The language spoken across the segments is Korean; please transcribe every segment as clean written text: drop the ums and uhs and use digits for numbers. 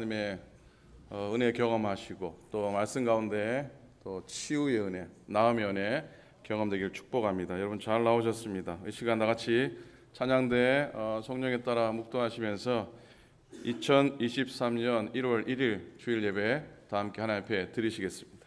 하나님의 은혜 경험하시고 또 말씀 가운데 또 치유의 은혜, 나음의 은혜 경험되길 축복합니다. 여러분 잘 나오셨습니다. 이 시간 나같이 찬양대 성령에 따라 묵도하시면서 2023년 1월 1일 주일 예배 다 함께 하나님 앞에 드리시겠습니다.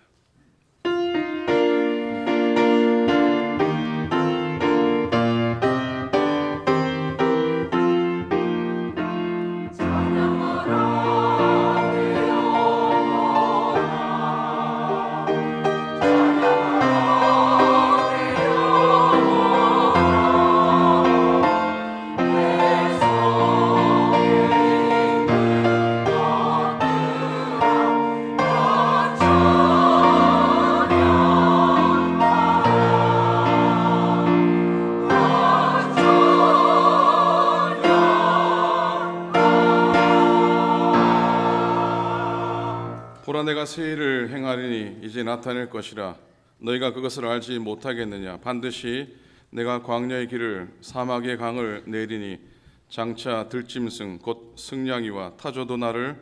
보라 내가 새 일을 행하리니 이제 나타낼 것이라 너희가 그것을 알지 못하겠느냐. 반드시 내가 광야의 길을 사막의 강을 내리니 장차 들짐승 곧 승냥이와 타조도 나를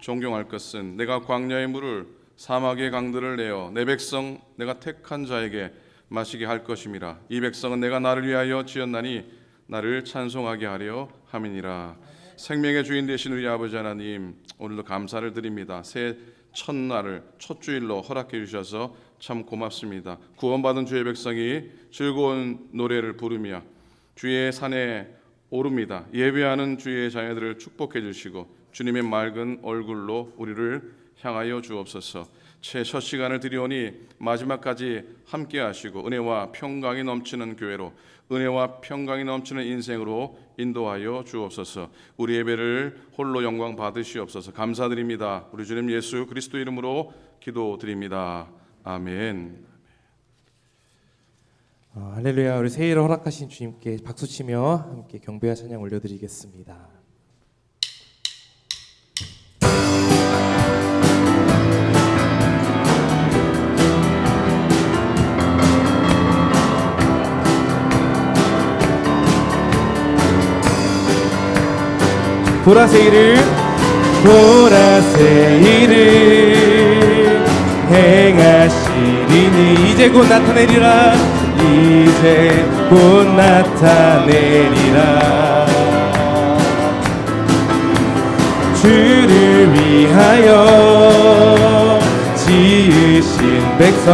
존경할 것은 내가 광야의 물을 사막의 강들을 내어 내 백성 내가 택한 자에게 마시게 할 것임이라. 이 백성은 내가 나를 위하여 지었나니 나를 찬송하게 하려 함이니라. 생명의 주인 되신 우리 아버지 하나님, 오늘도 감사를 드립니다. 새 첫날을 첫 주일로 허락해 주셔서 참 고맙습니다. 구원받은 주의 백성이 즐거운 노래를 부르며 주의 산에 오릅니다. 예배하는 주의 자녀들을 축복해 주시고 주님의 맑은 얼굴로 우리를 향하여 주옵소서. 첫 시간을 드리오니 마지막까지 함께 하시고 은혜와 평강이 넘치는 교회로, 은혜와 평강이 넘치는 인생으로 인도하여 주옵소서. 우리 예배를 홀로 영광 받으시옵소서. 감사드립니다. 우리 주님 예수 그리스도 이름으로 기도드립니다. 아멘. 할렐루야. 우리 새해를 허락하신 주님께 박수치며 함께 경배와 찬양 올려드리겠습니다. 보라 새 일을 행하시리니 이제 곧 나타내리라. 이제 곧 나타내리라. 주를 위하여 지으신 백성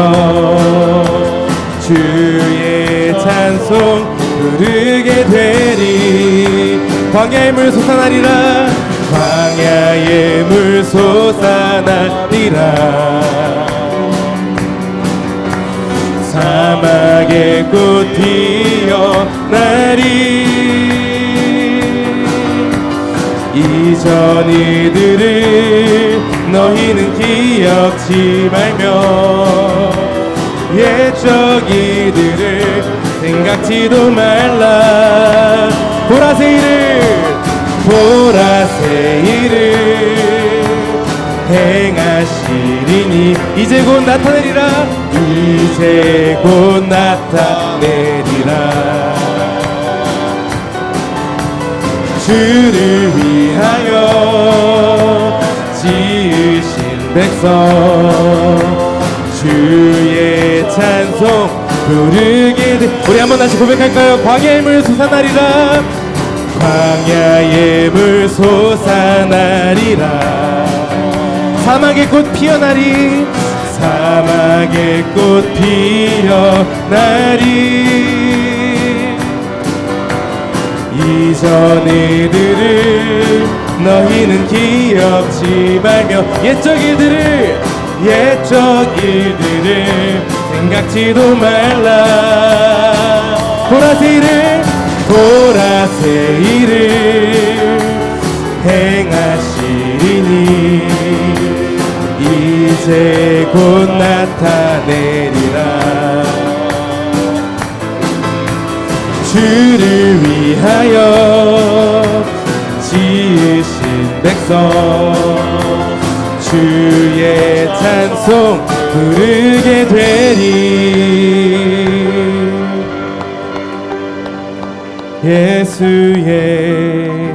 주의 찬송 부르게 되리. 광야의 물 솟아나리라. 광야의 물 솟아나리라. 사막의 꽃 피어나리. 이전 일들을 너희는 기억지 말며 옛적 일들을 생각지도 말라. 보라 새 일을 행하시리니 이제 곧 나타내리라. 이제 곧 나타내리라. 주를 위하여 지으신 백성 주의 찬송 부르게 돼. 우리 한번 다시 고백할까요? 광야의 물 솟아나리라. 광야의 물 솟아나리라. 사막의 꽃 피어나리. 사막의 꽃 피어나리. 이전 일들을 너희는 기억지 말며 옛적 일들을 생각지도 말라. 보라 새 일을 행하시리니 이제 곧 나타내리라. 주를 위하여 지으신 백성 주의 찬송 부르게 되리. 예수의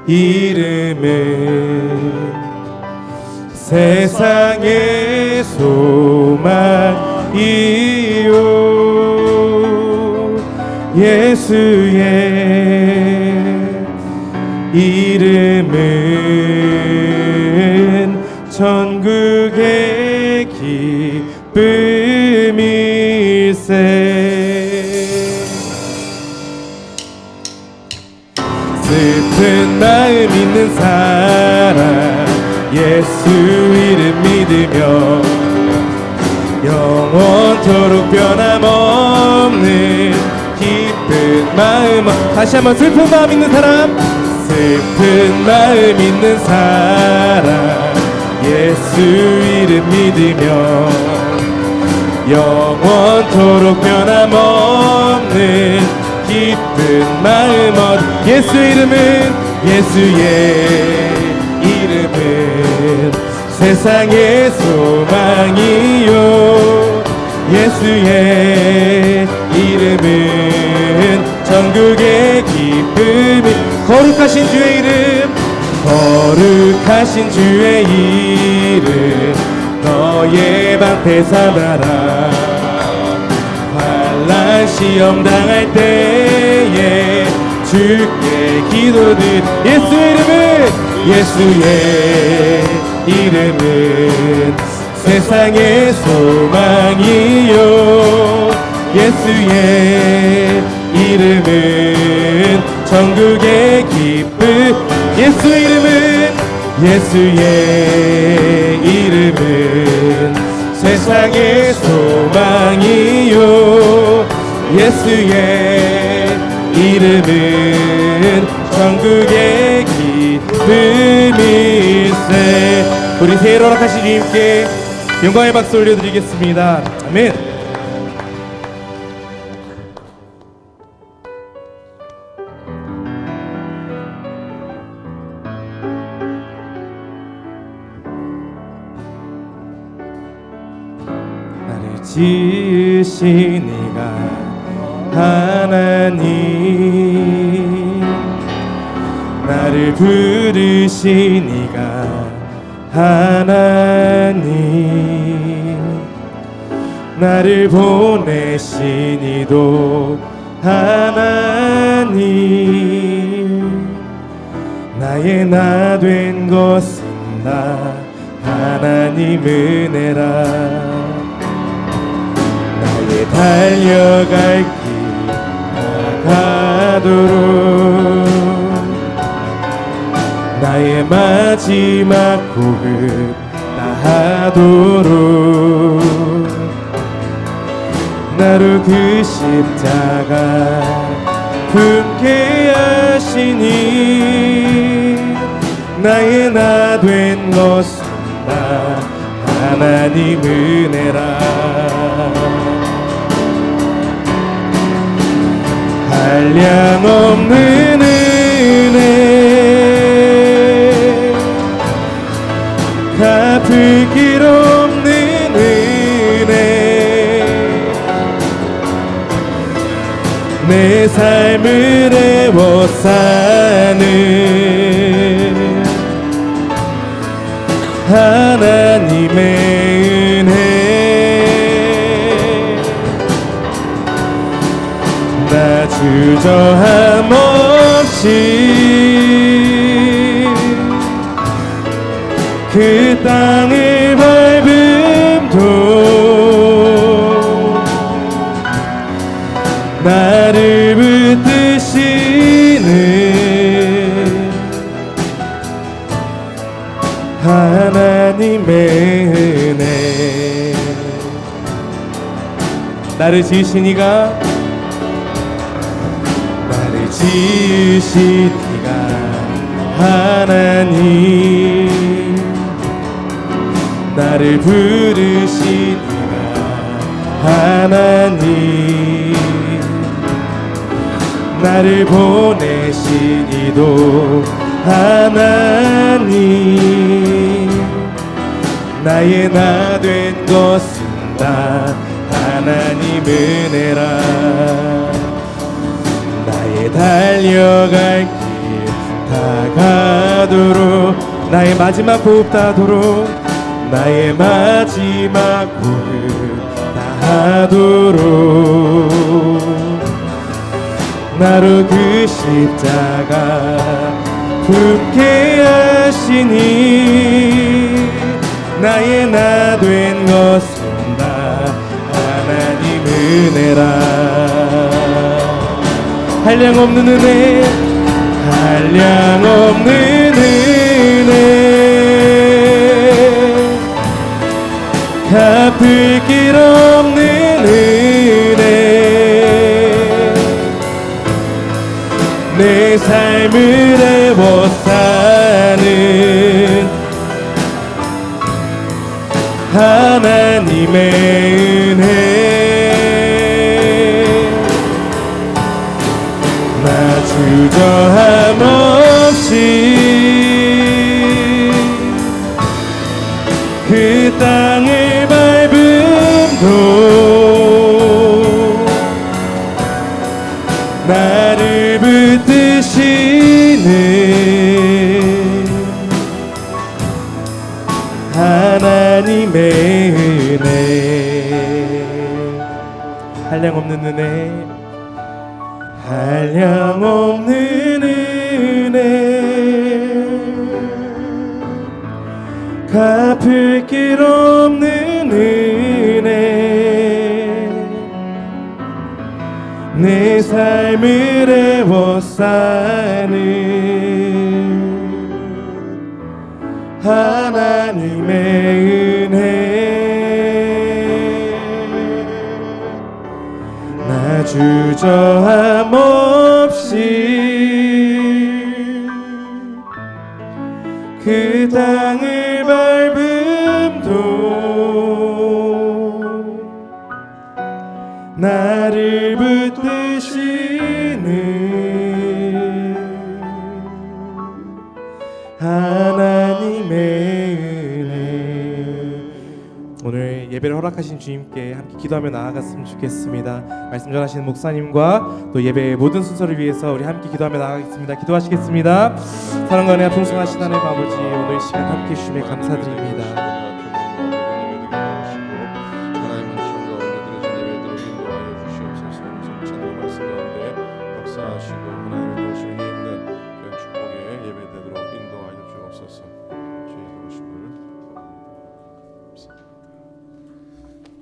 이름은 세상의 소망이요 예수의 이름은 천국의 기쁨일세. 슬픈 마음 있는 사람 예수 이름 믿으며 영원토록 변함없는 기쁜 마음. 다시 한번 슬픈 마음 있는 사람, 슬픈 마음 있는 사람 예수 이름 믿으며 영원토록 변함없는 기쁜 마음 얻. 예수 이름은 예수의 이름은 세상의 소망이요 예수의 이름은 천국의 기쁨이. 거룩하신 주의 이름, 거룩하신 주의 이름 너의 방패 삼아라. 환난 시험 당할 때에 주께 기도드리. 예수 이름은 예수의 이름은 세상의 소망이요 예수의 이름은 천국의 기쁨. 예수 이름은 예수의 이름은 세상의 소망이요 예수의 이름은 천국의 기쁨일세. 우리 새해를 허락하신 주님께 영광의 박수 올려드리겠습니다. 아멘. 나를 지으신 이가 하나님, 나를 부르신 이가 하나님, 나를 보내신 이도 하나님, 나의 나 된 것은 다 하나님 은혜라. 나의 달려갈 길 나가도록 나의 마지막 호흡 다하도록 나로 그 십자가 품게 하시니 나의 나 된 것은 다 하나님 은혜라. 한량없는 은혜 갚을 길 없는 은혜 내 삶을 애워싸는 하나님의 은혜 나 주저함 없이 그 땅을 밟음도 나를 붙드시는 하나님의 은혜. 나를 지으신 이가 나를 지으신 이가 하나님 나를 부르신 이가 하나님 나를 보내신 이도 하나님 나의 나 된 것은 다 하나님 은혜라. 나의 달려갈 길 다가도록 나의 마지막 호흡 다하도록 나의 마지막 호흡 다하도록 나로 그 십자가 품게 하시니 나의 나 된 것은 다 하나님 은혜라 한량없는 은혜 한량없는 은혜 갚을 길 없는 은혜 내 삶을 애워싸는 하나님의 은혜 나 주저함 없이 그 땅을 밟음도 나를 붙드시는 하나님의 은혜 한량없는 은혜 한량없는 은혜 갚을 길 없는 은혜 내 삶을 애워싸는 하나님의 은혜 나 주저함 없이 그 땅을 밟음도 나를 붙드시는 하나님의 은혜 오늘 예배를 허락하신 주님께 함께 기도하며 나아갔으면 좋겠습니다. 말씀 전하시는 목사님과 또 예배의 모든 순서를 위해서 우리 함께 기도하며 나아가겠습니다. 기도하시겠습니다. 사랑과 은혜가 풍성하신 하나님 아버지 오늘 이 시간 함께 해주심에 감사드립니다.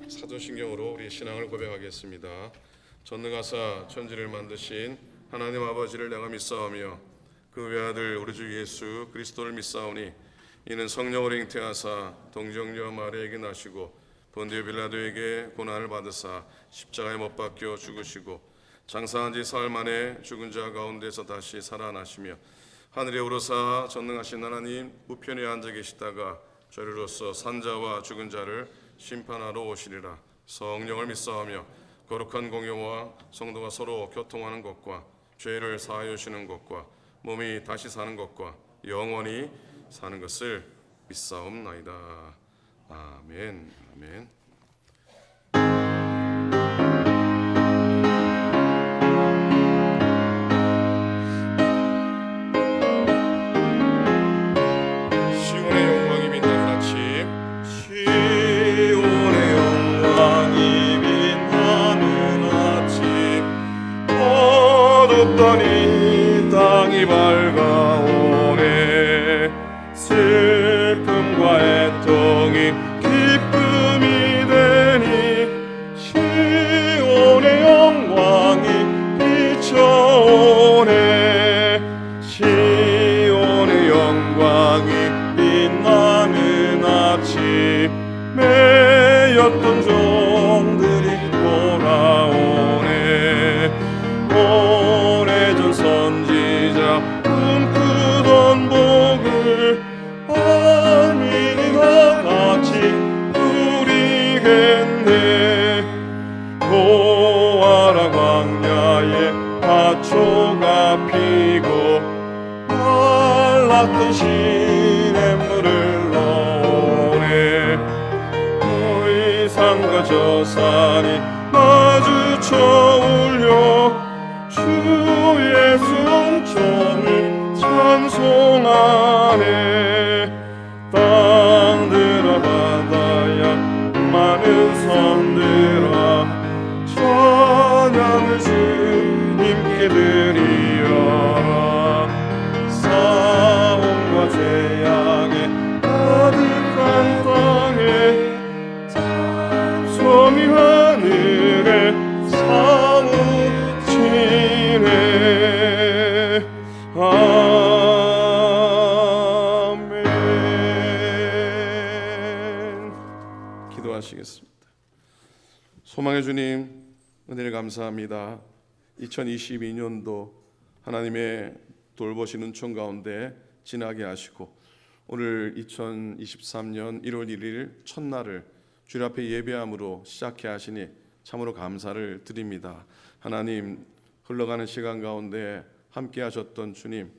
사도신경으로 우리 신앙을 고백하겠습니다. 전능하사 천지를 만드신 하나님 아버지를 내가 믿사오며 그 외아들 우리 주 예수 그리스도를 믿사오니 이는 성령으로 잉태하사 동정녀 마리아에게 나시고 본디오 빌라도에게 고난을 받으사 십자가에 못 박혀 죽으시고 장사한 지 사흘 만에 죽은 자 가운데서 다시 살아나시며 하늘에 오르사 전능하신 하나님 우편에 앉아 계시다가 저리로서 산자와 죽은 자를 심판하러 오시리라. 성령을 믿사오며 거룩한 공효와 성도가 서로 교통하는 것과 죄를 사하여 주시는 것과 몸이 다시 사는 것과 영원히 사는 것을 믿사옵나이다. 아멘. 아멘. 이 땅이 밝아오네 슬픔과 애통이 기쁨이 되니 시온의 영광이 비춰오네 시온의 영광이 빛나는 아침 매였던 종들이 돌아오네 선지자 꿈꾸던 복을 아미가 같이 누리겠네 보아라 광야에 화초가 피고 말랐던 시냇물을 넣네 의상과 저 산이 마주쳐 울려 주의 성전을 찬송하네 기도하시겠습니다. 소망의 주님, 은혜를 감사합니다. 2022년도 하나님의 돌보시는 총 가운데 지나게 하시고 오늘 2023년 1월 1일 첫날을 주님 앞에 예배함으로 시작해 하시니 참으로 감사를 드립니다. 하나님, 흘러가는 시간 가운데 함께 하셨던 주님,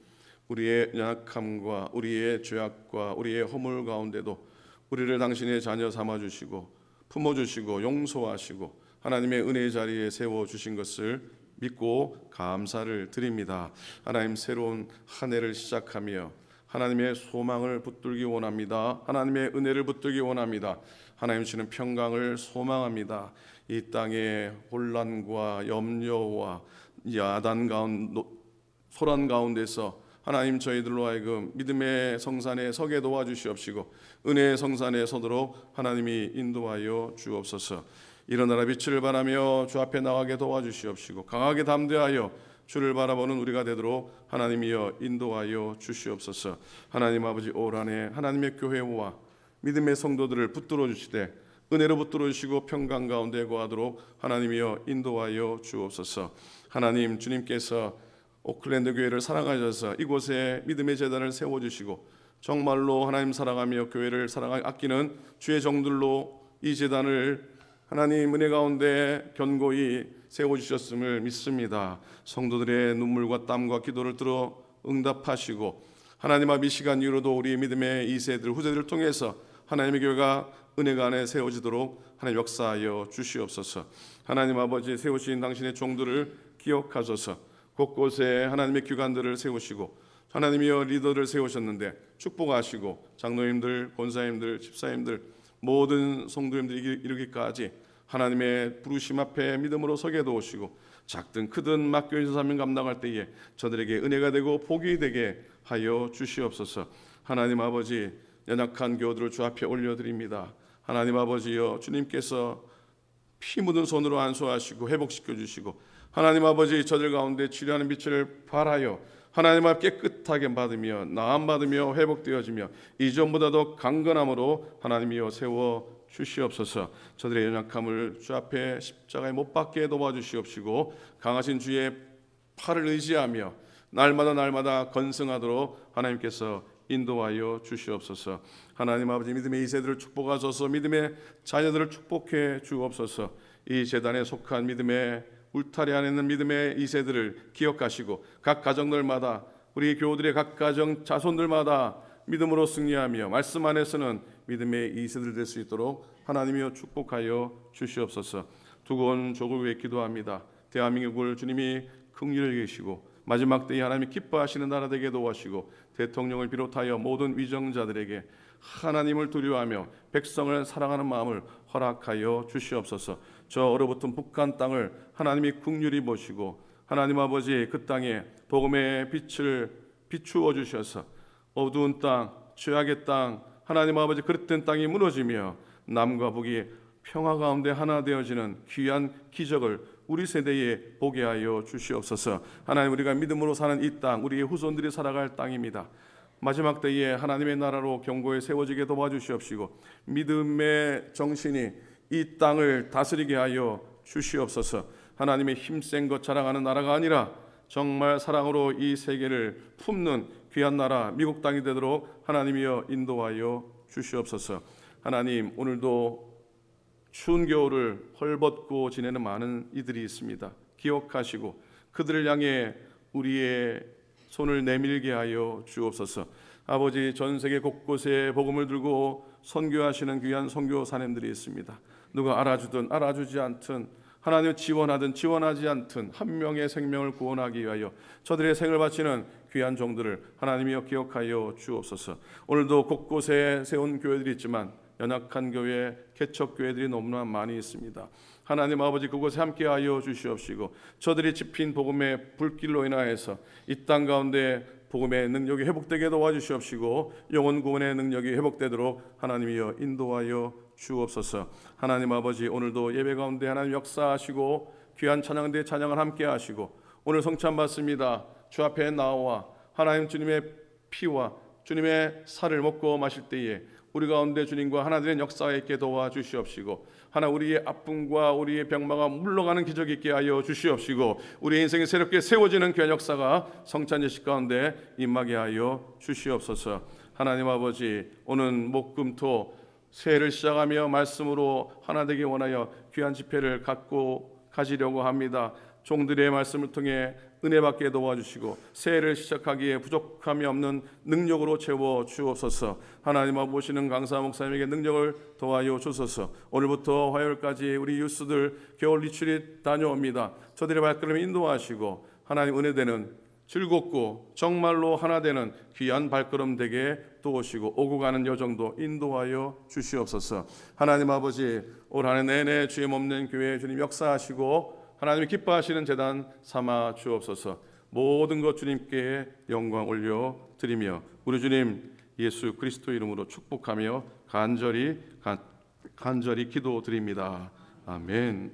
우리의 연약함과 우리의 죄악과 우리의 허물 가운데도 우리를 당신의 자녀 삼아주시고 품어주시고 용서하시고 하나님의 은혜의 자리에 세워주신 것을 믿고 감사를 드립니다. 하나님, 새로운 한 해를 시작하며 하나님의 소망을 붙들기 원합니다. 하나님의 은혜를 붙들기 원합니다. 하나님 주시는 평강을 소망합니다. 이 땅의 혼란과 염려와 야단 가운데 소란 가운데서 하나님 저희들로 하여금 믿음의 성산에 서게 도와주시옵시고 은혜의 성산에 서도록 하나님이 인도하여 주옵소서. 일어나라 빛을 바라며 주 앞에 나가게 도와주시옵시고 강하게 담대하여 주를 바라보는 우리가 되도록 하나님이여 인도하여 주시옵소서. 하나님 아버지, 올 한 해 하나님의 교회와 믿음의 성도들을 붙들어 주시되 은혜로 붙들어 주시고 평강 가운데 거하도록 하나님이여 인도하여 주옵소서. 하나님, 주님께서 오클랜드 교회를 사랑하셔서 이곳에 믿음의 제단을 세워주시고 정말로 하나님 사랑하며 교회를 아끼는 주의 종들로 이 제단을 하나님 은혜 가운데 견고히 세워주셨음을 믿습니다. 성도들의 눈물과 땀과 기도를 들어 응답하시고 하나님 앞 이 시간 이후로도 우리 믿음의 2세들 후세들을 통해서 하나님의 교회가 은혜가 안에 세워지도록 하나님 역사하여 주시옵소서. 하나님 아버지, 세우신 당신의 종들을 기억하소서. 곳곳에 하나님의 기관들을 세우시고 하나님이여 리더를 세우셨는데 축복하시고 장로님들, 권사님들, 집사님들 모든 성도님들이 이르기까지 하나님의 부르심 앞에 믿음으로 서게 도우시고 작든 크든 맡겨진 사명 감당할 때에 저들에게 은혜가 되고 복이 되게 하여 주시옵소서. 하나님 아버지, 연약한 교우들을 주 앞에 올려드립니다. 하나님 아버지여, 주님께서 피 묻은 손으로 안수하시고 회복시켜 주시고 하나님 아버지, 저들 가운데 치료하는 빛을 발하여 하나님 앞 깨끗하게 받으며 나음 받으며 회복되어지며 이전보다도 강건함으로 하나님이여 세워 주시옵소서. 저들의 연약함을 주 앞에 십자가에 못 박게 도와주시옵시고 강하신 주의 팔을 의지하며 날마다 건승하도록 하나님께서 인도하여 주시옵소서. 하나님 아버지, 믿음의 2세들을 축복하소서. 믿음의 자녀들을 축복해 주옵소서. 이 제단에 속한 믿음의 울타리 안에 있는 믿음의 2세들을 기억하시고 각 가정들마다 우리 교우들의 각 가정 자손들마다 믿음으로 승리하며 말씀 안에서는 믿음의 2세들 될 수 있도록 하나님이여 축복하여 주시옵소서. 두고온 조국을 위해 기도합니다. 대한민국을 주님이 긍휼히 여기시고 마지막 때에 하나님이 기뻐하시는 나라 되게 도와시고 대통령을 비롯하여 모든 위정자들에게 하나님을 두려워하며 백성을 사랑하는 마음을 허락하여 주시옵소서. 저 얼어붙은 북한 땅을 하나님이 긍휼히 보시고 하나님 아버지, 그 땅에 복음의 빛을 비추어 주셔서 어두운 땅, 죄악의 땅, 하나님 아버지 그릇된 땅이 무너지며 남과 북이 평화 가운데 하나 되어지는 귀한 기적을 우리 세대에 보게 하여 주시옵소서. 하나님, 우리가 믿음으로 사는 이 땅, 우리의 후손들이 살아갈 땅입니다. 마지막 때에 하나님의 나라로 경고에 세워지게 도와주시옵시고 믿음의 정신이 이 땅을 다스리게 하여 주시옵소서. 하나님의 힘센 것 자랑하는 나라가 아니라 정말 사랑으로 이 세계를 품는 귀한 나라 미국 땅이 되도록 하나님이여 인도하여 주시옵소서. 하나님, 오늘도 추운 겨울을 헐벗고 지내는 많은 이들이 있습니다. 기억하시고 그들을 향해 우리의 손을 내밀게 하여 주옵소서. 아버지, 전 세계 곳곳에 복음을 들고 선교하시는 귀한 선교 사님들이 있습니다. 누가 알아주든 알아주지 않든 하나님 지원하든 지원하지 않든 한 명의 생명을 구원하기 위하여 저들의 생을 바치는 귀한 종들을 하나님이여 기억하여 주옵소서. 오늘도 곳곳에 세운 교회들이 있지만 연약한 교회, 개척 교회들이 너무나 많이 있습니다. 하나님 아버지, 그곳에 함께하여 주시옵시고 저들이 집힌 복음의 불길로 인하여서 이 땅 가운데 복음의 능력이 회복되게 도와주시옵시고 영혼 구원의 능력이 회복되도록 하나님이여 인도하여 주옵소서. 하나님 아버지, 오늘도 예배 가운데 하나님 역사하시고 귀한 찬양대 찬양을 함께 하시고 오늘 성찬 받습니다. 주 앞에 나와 하나님 주님의 피와 주님의 살을 먹고 마실 때에 우리 가운데 주님과 하나 되는 역사 있게 도와주시옵시고, 하나 우리의 아픔과 우리의 병마가 물러가는 기적 있게 하여 주시옵시고, 우리의 인생이 새롭게 세워지는 귀한 역사가 성찬 예식 가운데 임하게 하여 주시옵소서. 하나님 아버지, 오는 목금토 새해를 시작하며 말씀으로 하나 되기 원하여 귀한 집회를 갖고 가지려고 합니다. 종들의 말씀을 통해 은혜 받게 도와주시고 새해를 시작하기에 부족함이 없는 능력으로 채워 주옵소서. 하나님 앞 모시는 강사 목사님에게 능력을 도와여 주소서. 오늘부터 화요일까지 우리 유스들 겨울 리트릿 다녀옵니다. 저들의 발걸음 인도하시고 하나님 은혜되는 즐겁고 정말로 하나 되는 귀한 발걸음 되게 도우시고 오고 가는 여정도 인도하여 주시옵소서. 하나님 아버지, 올 한 해 내내 주임 없는 교회 주님 역사하시고 하나님이 기뻐하시는 재단 삼아 주옵소서. 모든 것 주님께 영광 올려 드리며 우리 주님 예수 그리스도 이름으로 축복하며 간절히 기도드립니다. 아멘.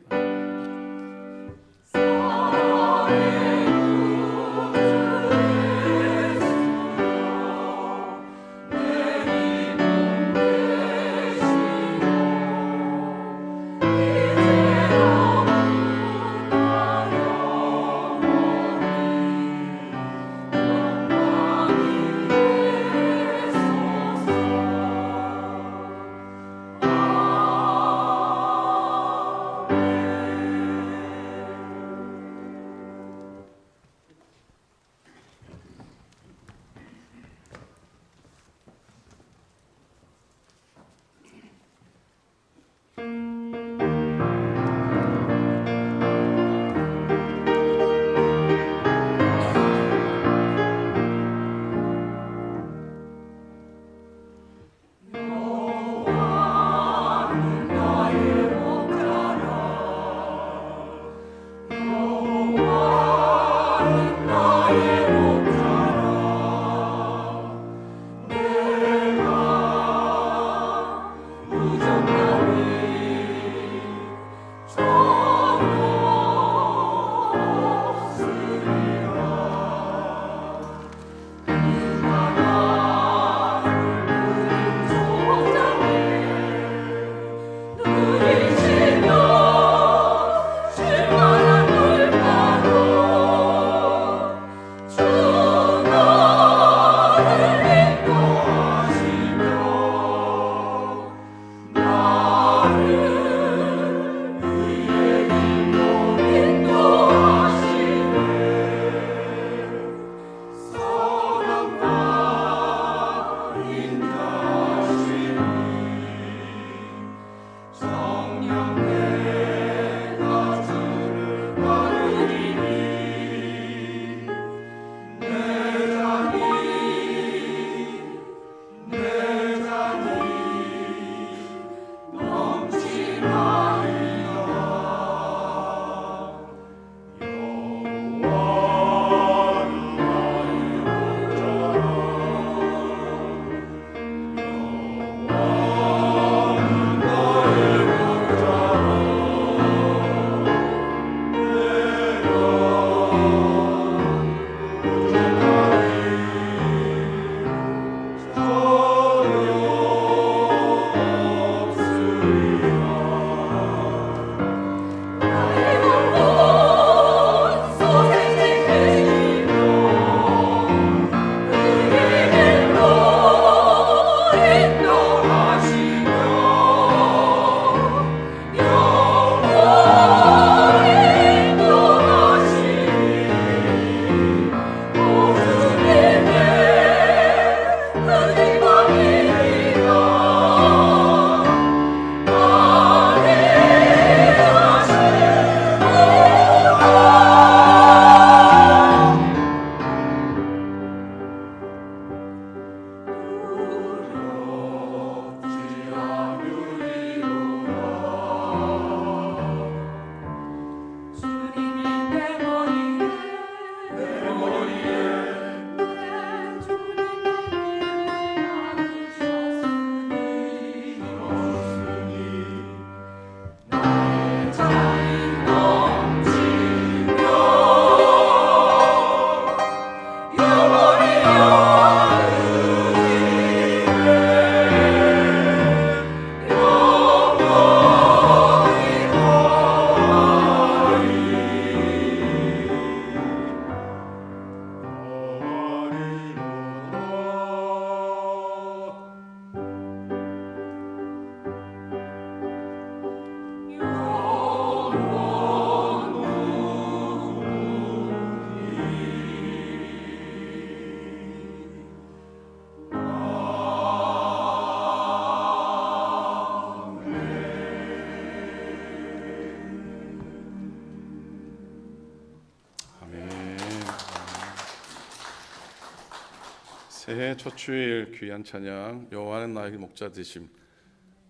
새해 첫 주일 귀한 찬양 여호와는 나의 목자 되심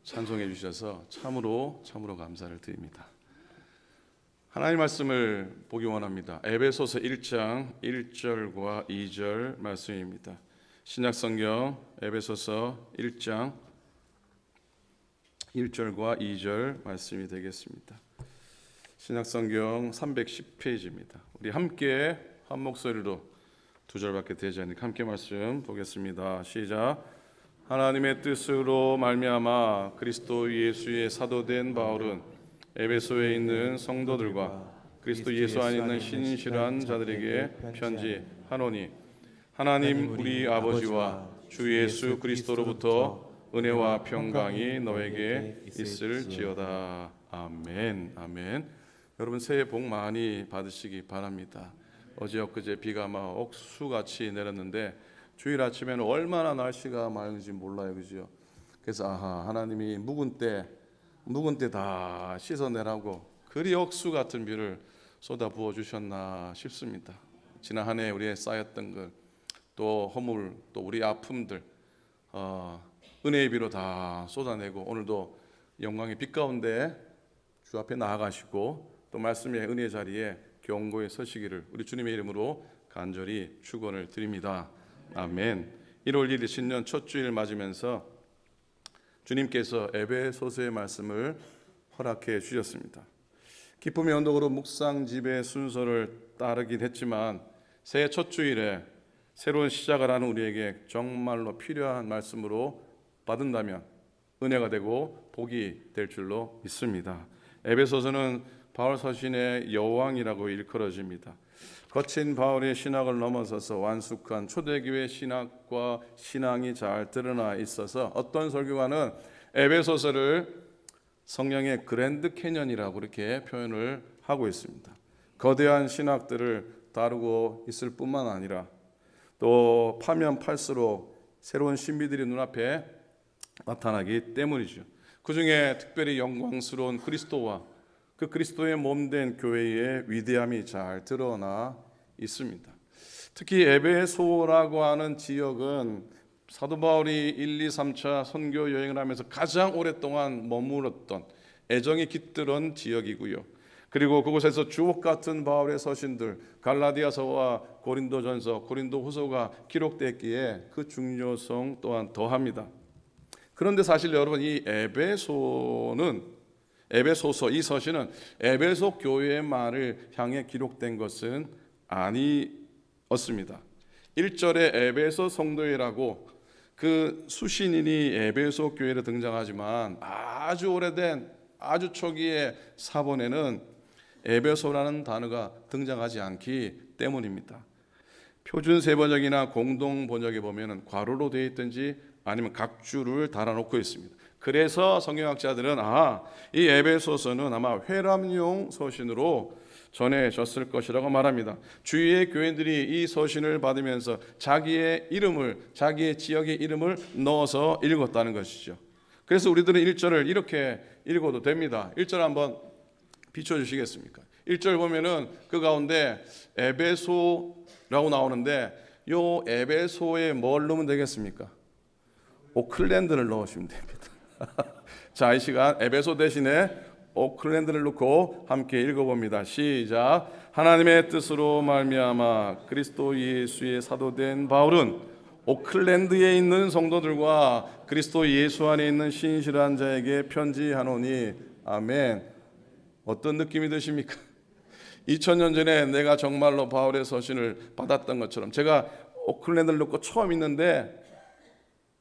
찬송해 주셔서 참으로 감사를 드립니다. 하나님 말씀을 보기 원합니다. 에베소서 1장 1절과 2절 말씀입니다. 신약성경 에베소서 1장 1절과 2절 말씀이 되겠습니다. 신약성경 310페이지입니다. 우리 함께 한 목소리로 두 절밖에 되지 않으니까 함께 말씀 보겠습니다. 시작. 하나님의 뜻으로 말미암아 그리스도 예수의 사도된 바울은 에베소에 있는 성도들과 그리스도 예수 안에 있는 신실한 자들에게 편지하노니 하나님 우리 아버지와 주 예수 그리스도로부터 은혜와 평강이 너에게 있을지어다. 아멘. 아멘. 여러분 새해 복 많이 받으시기 바랍니다. 어제 엊그제 비가 막 억수같이 내렸는데 주일 아침에는 얼마나 날씨가 맑은지 몰라요, 그죠? 그래서 하나님이 묵은 때 다 씻어내라고 그리 억수 같은 비를 쏟아 부어 주셨나 싶습니다. 지난 한 해 우리의 쌓였던 것, 또 허물, 또 우리 아픔들 은혜의 비로 다 쏟아내고 오늘도 영광의 빛 가운데 주 앞에 나아가시고 또 말씀의 은혜 자리에 경고에 서시기를 우리 주님의 이름으로 간절히 축원을 드립니다. 아멘. 1월 1일 신년 첫 주일 맞으면서 주님께서 에베소서의 말씀을 허락해 주셨습니다. 기쁨의 언덕으로 묵상 집의 순서를 따르긴 했지만 새해 첫 주일에 새로운 시작을 하는 우리에게 정말로 필요한 말씀으로 받은다면 은혜가 되고 복이 될 줄로 믿습니다. 에베소서는 바울 서신의 여왕이라고 일컬어집니다. 거친 바울의 신학을 넘어서서 완숙한 초대교회 신학과 신앙이 잘 드러나 있어서 어떤 설교가는 에베소서를 성령의 그랜드 캐년이라고 그렇게 표현을 하고 있습니다. 거대한 신학들을 다루고 있을 뿐만 아니라 또 파면 팔수록 새로운 신비들이 눈앞에 나타나기 때문이죠. 그 중에 특별히 영광스러운 그리스도와 그 그리스도의 몸된 교회의 위대함이 잘 드러나 있습니다. 특히 에베소라고 하는 지역은 사도 바울이 1, 2, 3차 선교 여행을 하면서 가장 오랫동안 머물렀던 애정이 깃들은 지역이고요. 그리고 그곳에서 주옥 같은 바울의 서신들 갈라디아서와 고린도전서, 고린도후서가 기록됐기에 그 중요성 또한 더합니다. 그런데 사실 여러분 이 에베소서 이 서신은 에베소 교회의 말을 향해 기록된 것은 아니었습니다. 1절에 에베소 성도회라고 그 수신인이 에베소 교회로 등장하지만 아주 오래된 아주 초기의 사본에는 에베소라는 단어가 등장하지 않기 때문입니다. 표준 세번역이나 공동 번역에 보면은 괄호로 되어 있든지 아니면 각주를 달아놓고 있습니다. 그래서 성경학자들은 이 에베소서는 아마 회람용 서신으로 전해졌을 것이라고 말합니다. 주위의 교인들이 이 서신을 받으면서 자기의 지역의 이름을 넣어서 읽었다는 것이죠. 그래서 우리들은 1절을 이렇게 읽어도 됩니다. 1절 한번 비춰주시겠습니까? 1절 보면은 그 가운데 에베소라고 나오는데 요 에베소에 뭘 넣으면 되겠습니까? 오클랜드를 넣으시면 됩니다. 자, 이 시간 에베소 대신에 오클랜드를 넣고 함께 읽어봅니다. 시작. 하나님의 뜻으로 말미암아 그리스도 예수의 사도된 바울은 오클랜드에 있는 성도들과 그리스도 예수 안에 있는 신실한 자에게 편지하노니. 아멘. 어떤 느낌이 드십니까? 2000년 전에 내가 정말로 바울의 서신을 받았던 것처럼 제가 오클랜드를 넣고 처음 읽는데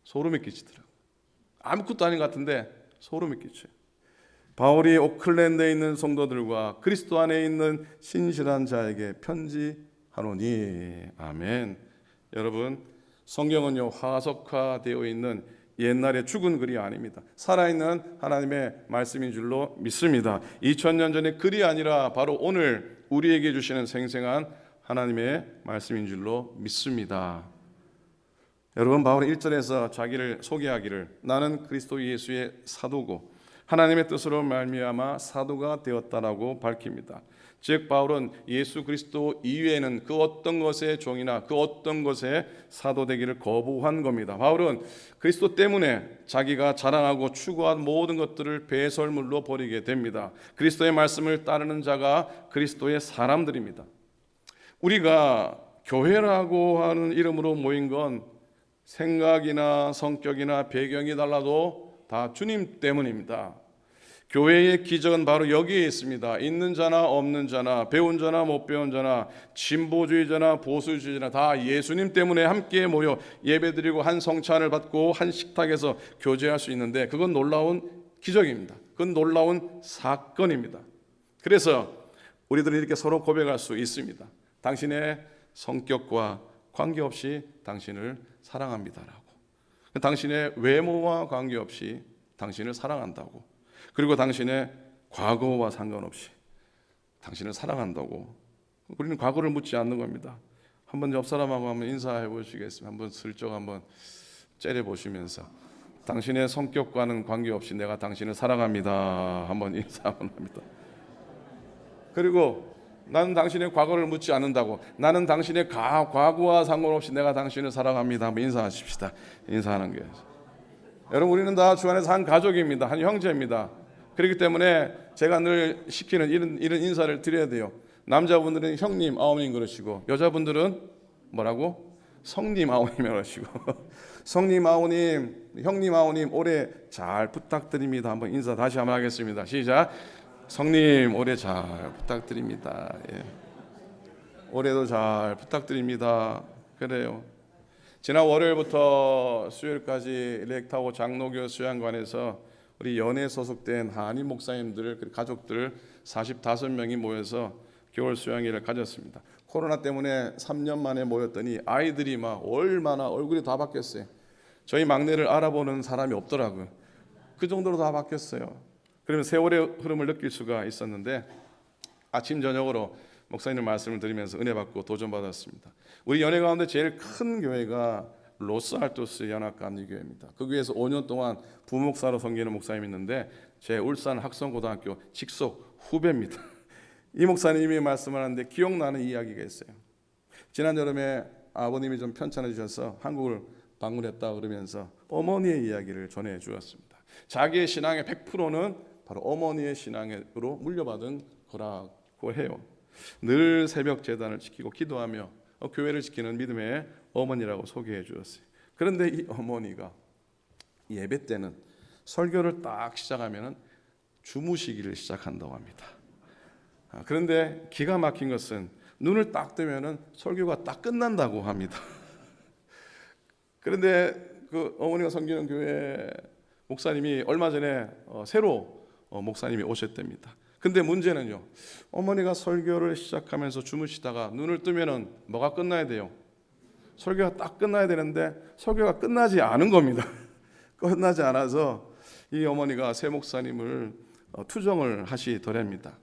소름이 끼치더라고요. 아무것도 아닌 것 같은데 소름이 끼쳐요. 바울이 오클랜드에 있는 성도들과 그리스도 안에 있는 신실한 자에게 편지하노니. 아멘. 여러분 성경은요 화석화되어 있는 옛날에 죽은 글이 아닙니다. 살아있는 하나님의 말씀인 줄로 믿습니다. 2000년 전의 글이 아니라 바로 오늘 우리에게 주시는 생생한 하나님의 말씀인 줄로 믿습니다. 여러분 바울은 1절에서 자기를 소개하기를 나는 그리스도 예수의 사도고 하나님의 뜻으로 말미암아 사도가 되었다라고 밝힙니다. 즉 바울은 예수 그리스도 이외에는 그 어떤 것의 종이나 그 어떤 것의 사도 되기를 거부한 겁니다. 바울은 그리스도 때문에 자기가 자랑하고 추구한 모든 것들을 배설물로 버리게 됩니다. 그리스도의 말씀을 따르는 자가 그리스도의 사람들입니다. 우리가 교회라고 하는 이름으로 모인 건 생각이나 성격이나 배경이 달라도 다 주님 때문입니다. 교회의 기적은 바로 여기에 있습니다. 있는 자나 없는 자나 배운 자나 못 배운 자나 진보주의자나 보수주의자나 다 예수님 때문에 함께 모여 예배드리고 한 성찬을 받고 한 식탁에서 교제할 수 있는데 그건 놀라운 기적입니다. 그건 놀라운 사건입니다. 그래서 우리들은 이렇게 서로 고백할 수 있습니다. 당신의 성격과 관계없이 당신을 사랑합니다라고. 당신의 외모와 관계없이 당신을 사랑한다고. 그리고 당신의 과거와 상관없이 당신을 사랑한다고. 우리는 과거를 묻지 않는 겁니다. 한번 옆 사람하고 한번 인사해 보시겠습니다. 한번 슬쩍 한번 째려 보시면서 당신의 성격과는 관계없이 내가 당신을 사랑합니다. 한번 인사 한번 합니다. 그리고 나는 당신의 과거를 묻지 않는다고. 나는 당신의 과거와 상관없이 내가 당신을 사랑합니다. 한번 인사하십시다. 인사하는 게. 여러분 우리는 다 주 안에서 한 가족입니다. 한 형제입니다. 그렇기 때문에 제가 늘 시키는 이런 인사를 드려야 돼요. 남자분들은 형님, 아우님 그러시고 여자분들은 뭐라고? 성님, 아우님 그러시고 성님, 아우님, 형님, 아우님 올해 잘 부탁드립니다. 한번 인사 다시 한번 하겠습니다. 시작. 성님 올해 잘 부탁드립니다. 예. 올해도 잘 부탁드립니다. 그래요. 지난 월요일부터 수요일까지 렉타고 장로교 수양관에서 우리 연에 소속된 한인 목사님들 그리고 가족들 45명이 모여서 겨울 수양회를 가졌습니다. 코로나 때문에 3년 만에 모였더니 아이들이 막 얼마나 얼굴이 다 바뀌었어요. 저희 막내를 알아보는 사람이 없더라고요. 그 정도로 다 바뀌었어요. 그러면 세월의 흐름을 느낄 수가 있었는데 아침 저녁으로 목사님 말씀을 드리면서 은혜 받고 도전 받았습니다. 우리 연예 가운데 제일 큰 교회가 로스알토스 연합감리교회입니다. 그 교회에서 5년 동안 부목사로 섬기는 목사님이 있는데 제 울산 학성고등학교 직속 후배입니다. 이 목사님이 말씀하는데 기억나는 이야기가 있어요. 지난 여름에 아버님이 좀 편찮으셔서 한국을 방문했다 그러면서 어머니의 이야기를 전해 주었습니다. 자기의 신앙의 100%는 바로 어머니의 신앙으로 물려받은 거라고 해요. 늘 새벽 제단을 지키고 기도하며 교회를 지키는 믿음의 어머니라고 소개해 주었어요. 그런데 이 어머니가 예배 때는 설교를 딱 시작하면 주무시기를 시작한다고 합니다. 그런데 기가 막힌 것은 눈을 딱 뜨면 설교가 딱 끝난다고 합니다. 그런데 그 어머니가 섬기는 교회 목사님이 얼마 전에 새로 목사님이 오셨답니다. 근데 문제는요, 어머니가 설교를 시작하면서 주무시다가 눈을 뜨면은 뭐가 끝나야 돼요? 설교가 딱 끝나야 되는데 설교가 끝나지 않은 겁니다. 끝나지 않아서 이 어머니가 새 목사님을 투정을 하시더랍니다.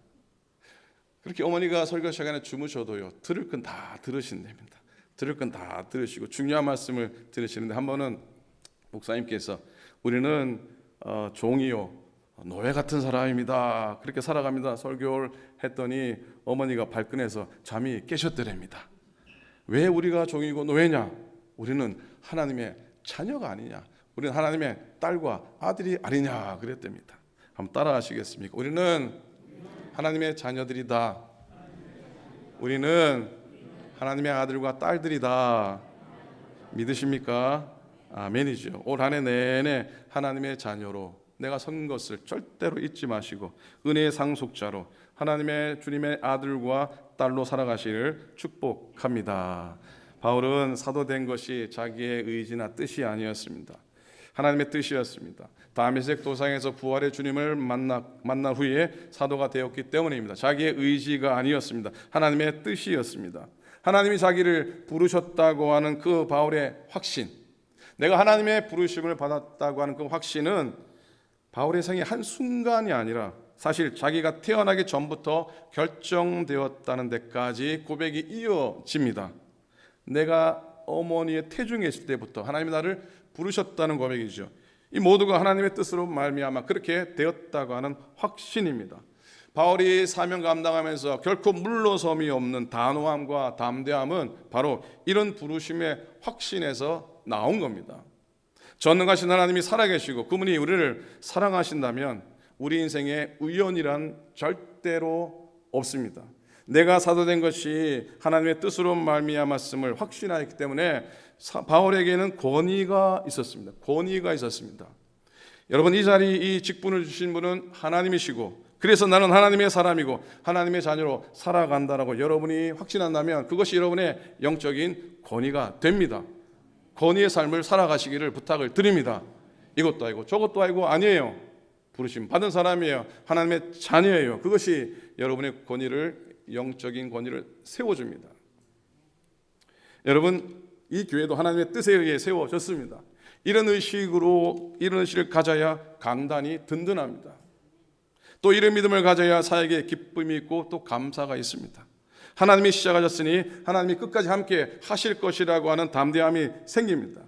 그렇게 어머니가 설교 시간에 주무셔도요, 들을 건 다 들으신답니다. 들을 건 다 들으시고 중요한 말씀을 들으시는데 한 번은 목사님께서 우리는 종이요 노예 같은 사람입니다. 그렇게 살아갑니다. 설교를 했더니 어머니가 발끈해서 잠이 깨셨더랍니다. 왜 우리가 종이고 노예냐? 우리는 하나님의 자녀가 아니냐? 우리는 하나님의 딸과 아들이 아니냐? 그랬답니다. 한번 따라하시겠습니까? 우리는 하나님의 자녀들이다. 우리는 하나님의 아들과 딸들이다. 믿으십니까? 아멘이죠. 올 한 해 내내 하나님의 자녀로 내가 선 것을 절대로 잊지 마시고 은혜의 상속자로 하나님의 주님의 아들과 딸로 살아가시를 축복합니다. 바울은 사도된 것이 자기의 의지나 뜻이 아니었습니다. 하나님의 뜻이었습니다. 다메섹 도상에서 부활의 주님을 만난 후에 사도가 되었기 때문입니다. 자기의 의지가 아니었습니다. 하나님의 뜻이었습니다. 하나님이 자기를 부르셨다고 하는 그 바울의 확신, 내가 하나님의 부르심을 받았다고 하는 그 확신은 바울의 생의 한순간이 아니라 사실 자기가 태어나기 전부터 결정되었다는 데까지 고백이 이어집니다. 내가 어머니의 태중에 있을 때부터 하나님이 나를 부르셨다는 고백이죠. 이 모두가 하나님의 뜻으로 말미암아 그렇게 되었다고 하는 확신입니다. 바울이 사명 감당하면서 결코 물러섬이 없는 단호함과 담대함은 바로 이런 부르심의 확신에서 나온 겁니다. 전능하신 하나님이 살아계시고 그분이 우리를 사랑하신다면 우리 인생에 우연이란 절대로 없습니다. 내가 사도된 것이 하나님의 뜻으로 말미암았음을 확신하였기 때문에 바울에게는 권위가 있었습니다. 권위가 있었습니다. 여러분, 이 자리, 이 직분을 주신 분은 하나님이시고, 그래서 나는 하나님의 사람이고 하나님의 자녀로 살아간다라고 여러분이 확신한다면 그것이 여러분의 영적인 권위가 됩니다. 권위의 삶을 살아가시기를 부탁을 드립니다. 이것도 아니고 저것도 아니고 아니에요. 부르심 받은 사람이에요. 하나님의 자녀예요. 그것이 여러분의 권위를, 영적인 권위를 세워줍니다. 여러분, 이 교회도 하나님의 뜻에 의해 세워졌습니다. 이런 의식을 가져야 강단이 든든합니다. 또 이런 믿음을 가져야 사역에 기쁨이 있고 또 감사가 있습니다. 하나님이 시작하셨으니 하나님이 끝까지 함께 하실 것이라고 하는 담대함이 생깁니다.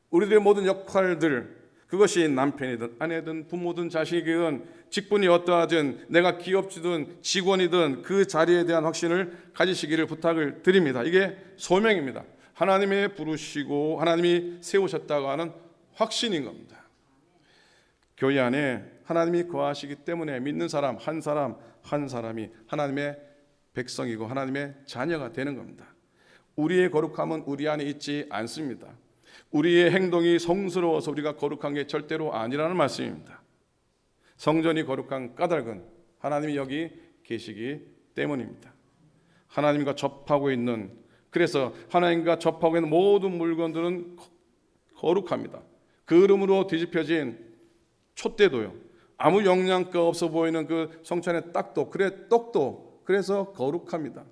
우리들의 모든 역할들, 그것이 남편이든 아내든 부모든 자식이든 직분이 어떠하든 내가 기업주든 직원이든 그 자리에 대한 확신을 가지시기를 부탁을 드립니다. 이게 소명입니다. 하나님의 부르시고 하나님이 세우셨다고 하는 확신인 겁니다. 교회 안에 하나님이 거하시기 때문에 믿는 사람 한 사람이 하나님의 백성이고 하나님의 자녀가 되는 겁니다. 우리의 거룩함은 우리 안에 있지 않습니다. 우리의 행동이 성스러워서 우리가 거룩한 게 절대로 아니라는 말씀입니다. 성전이 거룩한 까닭은 하나님이 여기 계시기 때문입니다. 하나님과 접하고 있는, 그래서 하나님과 접하고 있는 모든 물건들은 거룩합니다. 그름으로 뒤집혀진 촛대도요, 아무 영양가 없어 보이는 그 성찬의 떡도 그래서 거룩합니다.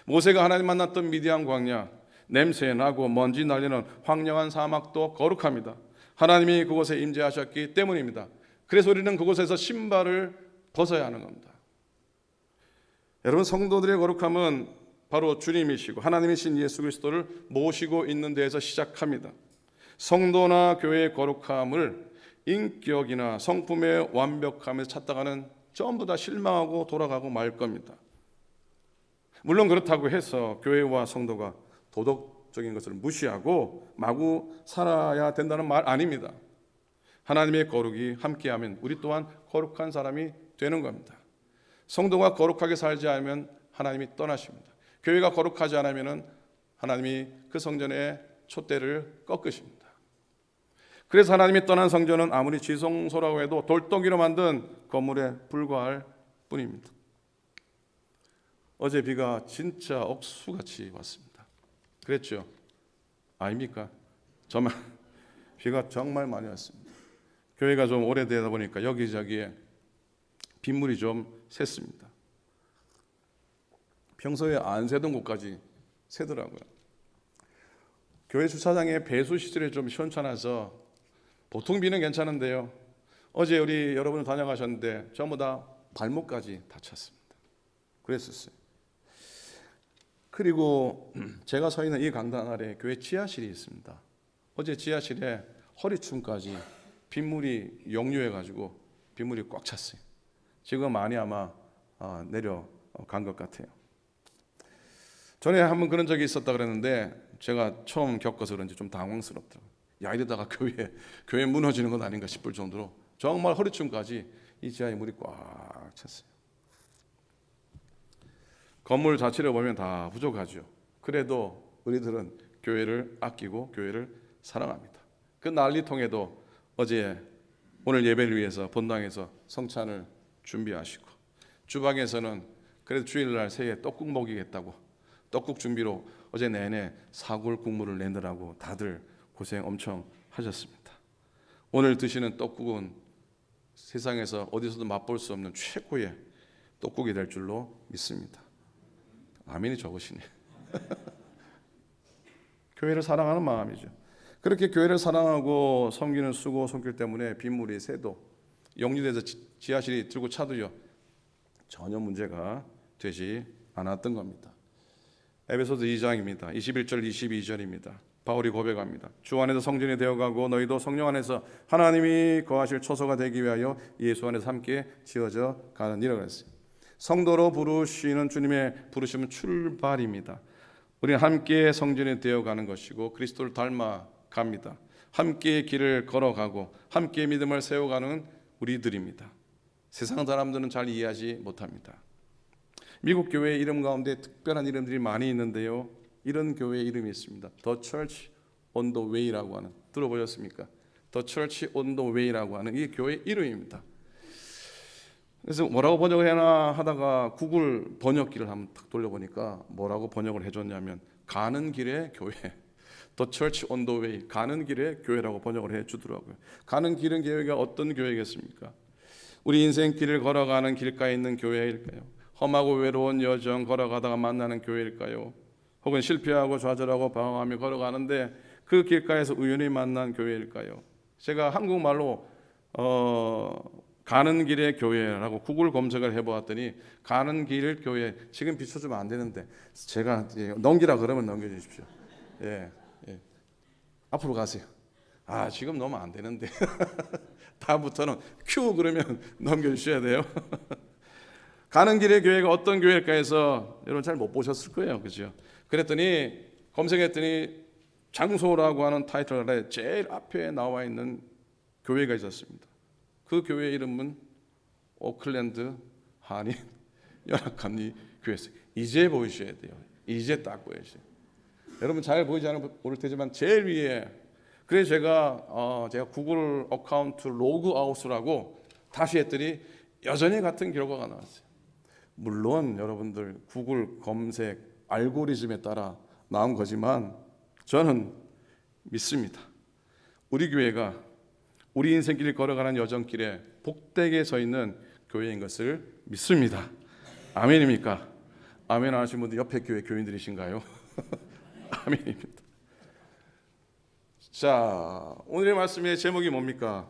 모세가 하나님 만났던 미디안 광야, 냄새 나고 먼지 날리는 황량한 사막도 거룩합니다. 하나님이 그곳에 임재하셨기 때문입니다. 그래서 우리는 그곳에서 신발을 벗어야 하는 겁니다. 여러분, 성도들의 거룩함은 바로 주님이시고 하나님이신 예수 그리스도를 모시고 있는 데에서 시작합니다. 성도나 교회의 거룩함을 인격이나 성품의 완벽함에서 찾다가는 전부 다 실망하고 돌아가고 말 겁니다. 물론 그렇다고 해서 교회와 성도가 도덕적인 것을 무시하고 마구 살아야 된다는 말 아닙니다. 하나님의 거룩이 함께하면 우리 또한 거룩한 사람이 되는 겁니다. 성도가 거룩하게 살지 않으면 하나님이 떠나십니다. 교회가 거룩하지 않으면 하나님이 그 성전의 촛대를 꺾으십니다. 그래서 하나님이 떠난 성전은 아무리 지성소라고 해도 돌덩이로 만든 건물에 불과할 뿐입니다. 어제 비가 진짜 억수같이 왔습니다. 그랬죠? 아닙니까? 정말 비가 정말 많이 왔습니다. 교회가 좀 오래되다 보니까 여기저기에 빗물이 좀 샜습니다. 평소에 안 새던 곳까지 새더라고요. 교회 주차장에 배수 시설이 좀 시원찮아서 보통 비는 괜찮은데요, 어제 우리 여러분 다녀가셨는데 전부 다 발목까지 다쳤습니다. 그랬었어요. 그리고 제가 서 있는 이 강단 아래 교회 지하실이 있습니다. 어제 지하실에 허리춤까지 빗물이 역류해가지고 빗물이 꽉 찼어요. 지금 많이 아마 내려간 것 같아요. 전에 한번 그런 적이 있었다 그랬는데 제가 처음 겪어서 그런지 좀 당황스럽더라고요. 야, 이러다가 교회 무너지는 건 아닌가 싶을 정도로 정말 허리춤까지 이 지하에 물이 꽉 찼어요. 건물 자체를 보면 다 부족하죠. 그래도 우리들은 교회를 아끼고 교회를 사랑합니다. 그 난리통에도 오늘 예배를 위해서 본당에서 성찬을 준비하시고, 주방에서는 그래도 주일날 새해 떡국 먹이겠다고 떡국 준비로 어제 내내 사골 국물을 내느라고 다들 고생 엄청 하셨습니다. 오늘 드시는 떡국은 세상에서 어디서도 맛볼 수 없는 최고의 떡국이 될 줄로 믿습니다. 아멘이 적으시네. 교회를 사랑하는 마음이죠. 그렇게 교회를 사랑하고 섬기는 수고 손길 때문에 빗물이 새도 역류돼서 지하실이 들고 차도요, 전혀 문제가 되지 않았던 겁니다. 에베소서 2장입니다. 21절 22절입니다. 바울이 고백합니다. 주 안에서 성전이 되어가고 너희도 성령 안에서 하나님이 거하실 처소가 되기 위하여 예수 안에서 함께 지어져 가느니라 그랬어요. 성도로 부르시는 주님의 부르심은 출발입니다. 우리는 함께 성전이 되어가는 것이고 그리스도를 닮아갑니다. 함께 길을 걸어가고 함께 믿음을 세워가는 우리들입니다. 세상 사람들은 잘 이해하지 못합니다. 미국 교회 이름 가운데 특별한 이름들이 많이 있는데요. 이런 교회 이름이 있습니다. The Church on the Way라고 하는, 들어보셨습니까? The Church on the Way라고 하는 이 교회 이름입니다. 그래서 뭐라고 번역을 해나 하다가 구글 번역기를 한번 탁 돌려보니까 뭐라고 번역을 해줬냐면 가는 길의 교회, The Church on the Way, 가는 길의 교회라고 번역을 해주더라고요. 가는 길은 교회가 어떤 교회겠습니까? 우리 인생 길을 걸어가는 길가에 있는 교회일까요? 험하고 외로운 여정 걸어가다가 만나는 교회일까요? 혹은 실패하고 좌절하고 방황하며 걸어가는데 그 길가에서 우연히 만난 교회일까요? 제가 한국말로 가는 길의 교회라고 구글 검색을 해보았더니 가는 길 교회, 지금 비춰주면 안 되는데 제가 넘기라 그러면 넘겨주십시오. 예. 앞으로 가세요. 지금 너무 안 되는데 다음부터는 큐 그러면 넘겨주셔야 돼요. 가는 길의 교회가 어떤 교회일까 해서 여러분 잘 못 보셨을 거예요. 그죠? 그랬더니 검색했더니 장소라고 하는 타이틀 아래 제일 앞에 나와 있는 교회가 있었습니다. 그 교회 이름은 오클랜드 한인 연합감리 교회였어요. 이제 보이셔야 돼요. 이제 딱 보이셔야 돼요. 여러분 잘 보이지 않으면 모를 테지만 제일 위에, 그래서 제가 구글 어카운트 로그아웃이라고 다시 했더니 여전히 같은 결과가 나왔어요. 물론 여러분들 구글 검색 알고리즘에 따라 나온 거지만 저는 믿습니다. 우리 교회가 우리 인생길을 걸어가는 여정길에 복되게 서 있는 교회인 것을 믿습니다. 아멘입니까? 아멘 안 하신 분들 옆에 교회 교인들이신가요? 아멘입니다. 자, 오늘의 말씀의 제목이 뭡니까?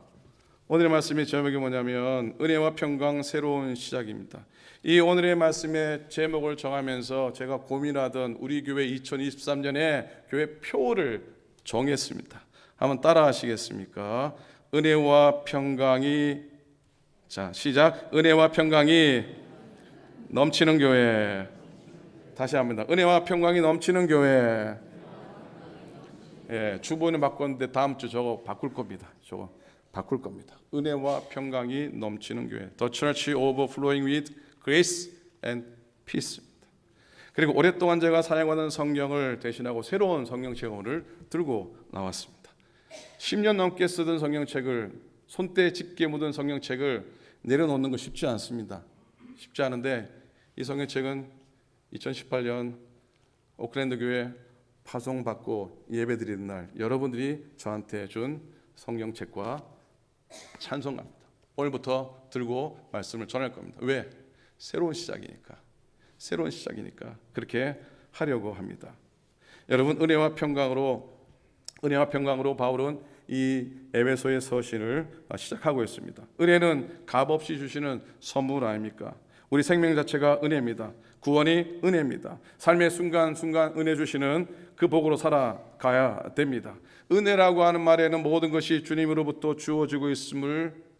오늘의 말씀의 제목이 뭐냐면 은혜와 평강 새로운 시작입니다. 이 오늘의 말씀의 제목을 정하면서 제가 고민하던 우리 교회 2023년에 교회 표를 정했습니다. 한번 따라 하시겠습니까? 은혜와 평강이, 자 시작, 은혜와 평강이 넘치는 교회. 다시 합니다. 은혜와 평강이 넘치는 교회. 예, 주보는 바꿨는데 다음 주 저거 바꿀 겁니다. 저거 바꿀 겁니다. 은혜와 평강이 넘치는 교회. The Church overflowing with grace and peace입니다. 그리고 오랫동안 제가 사용하는 성경을 대신하고 새로운 성경책을 오늘 들고 나왔습니다. 10년 넘게 쓰던 성경책을, 손때 짙게 묻은 성경책을 내려놓는 거 쉽지 않습니다. 쉽지 않은데 이 성경책은 2018년 오클랜드 교회 파송받고 예배드리는 날 여러분들이 저한테 준 성경책과 찬송합니다. 오늘부터 들고 말씀을 전할 겁니다. 왜? 새로운 시작이니까. 새로운 시작이니까 그렇게 하려고 합니다. 여러분, 은혜와 평강으로 바울은 이 에베소의 서신을 시작하고 있습니다. 은혜는 값없이 주시는 선물 아닙니까? 우리 생명 자체가 은혜입니다. 구원이 은혜입니다. 삶의 순간순간 은혜 주시는 그 복으로 살아가야 됩니다. 은혜라고 하는 말에는 모든 것이 주님으로부터 주어지고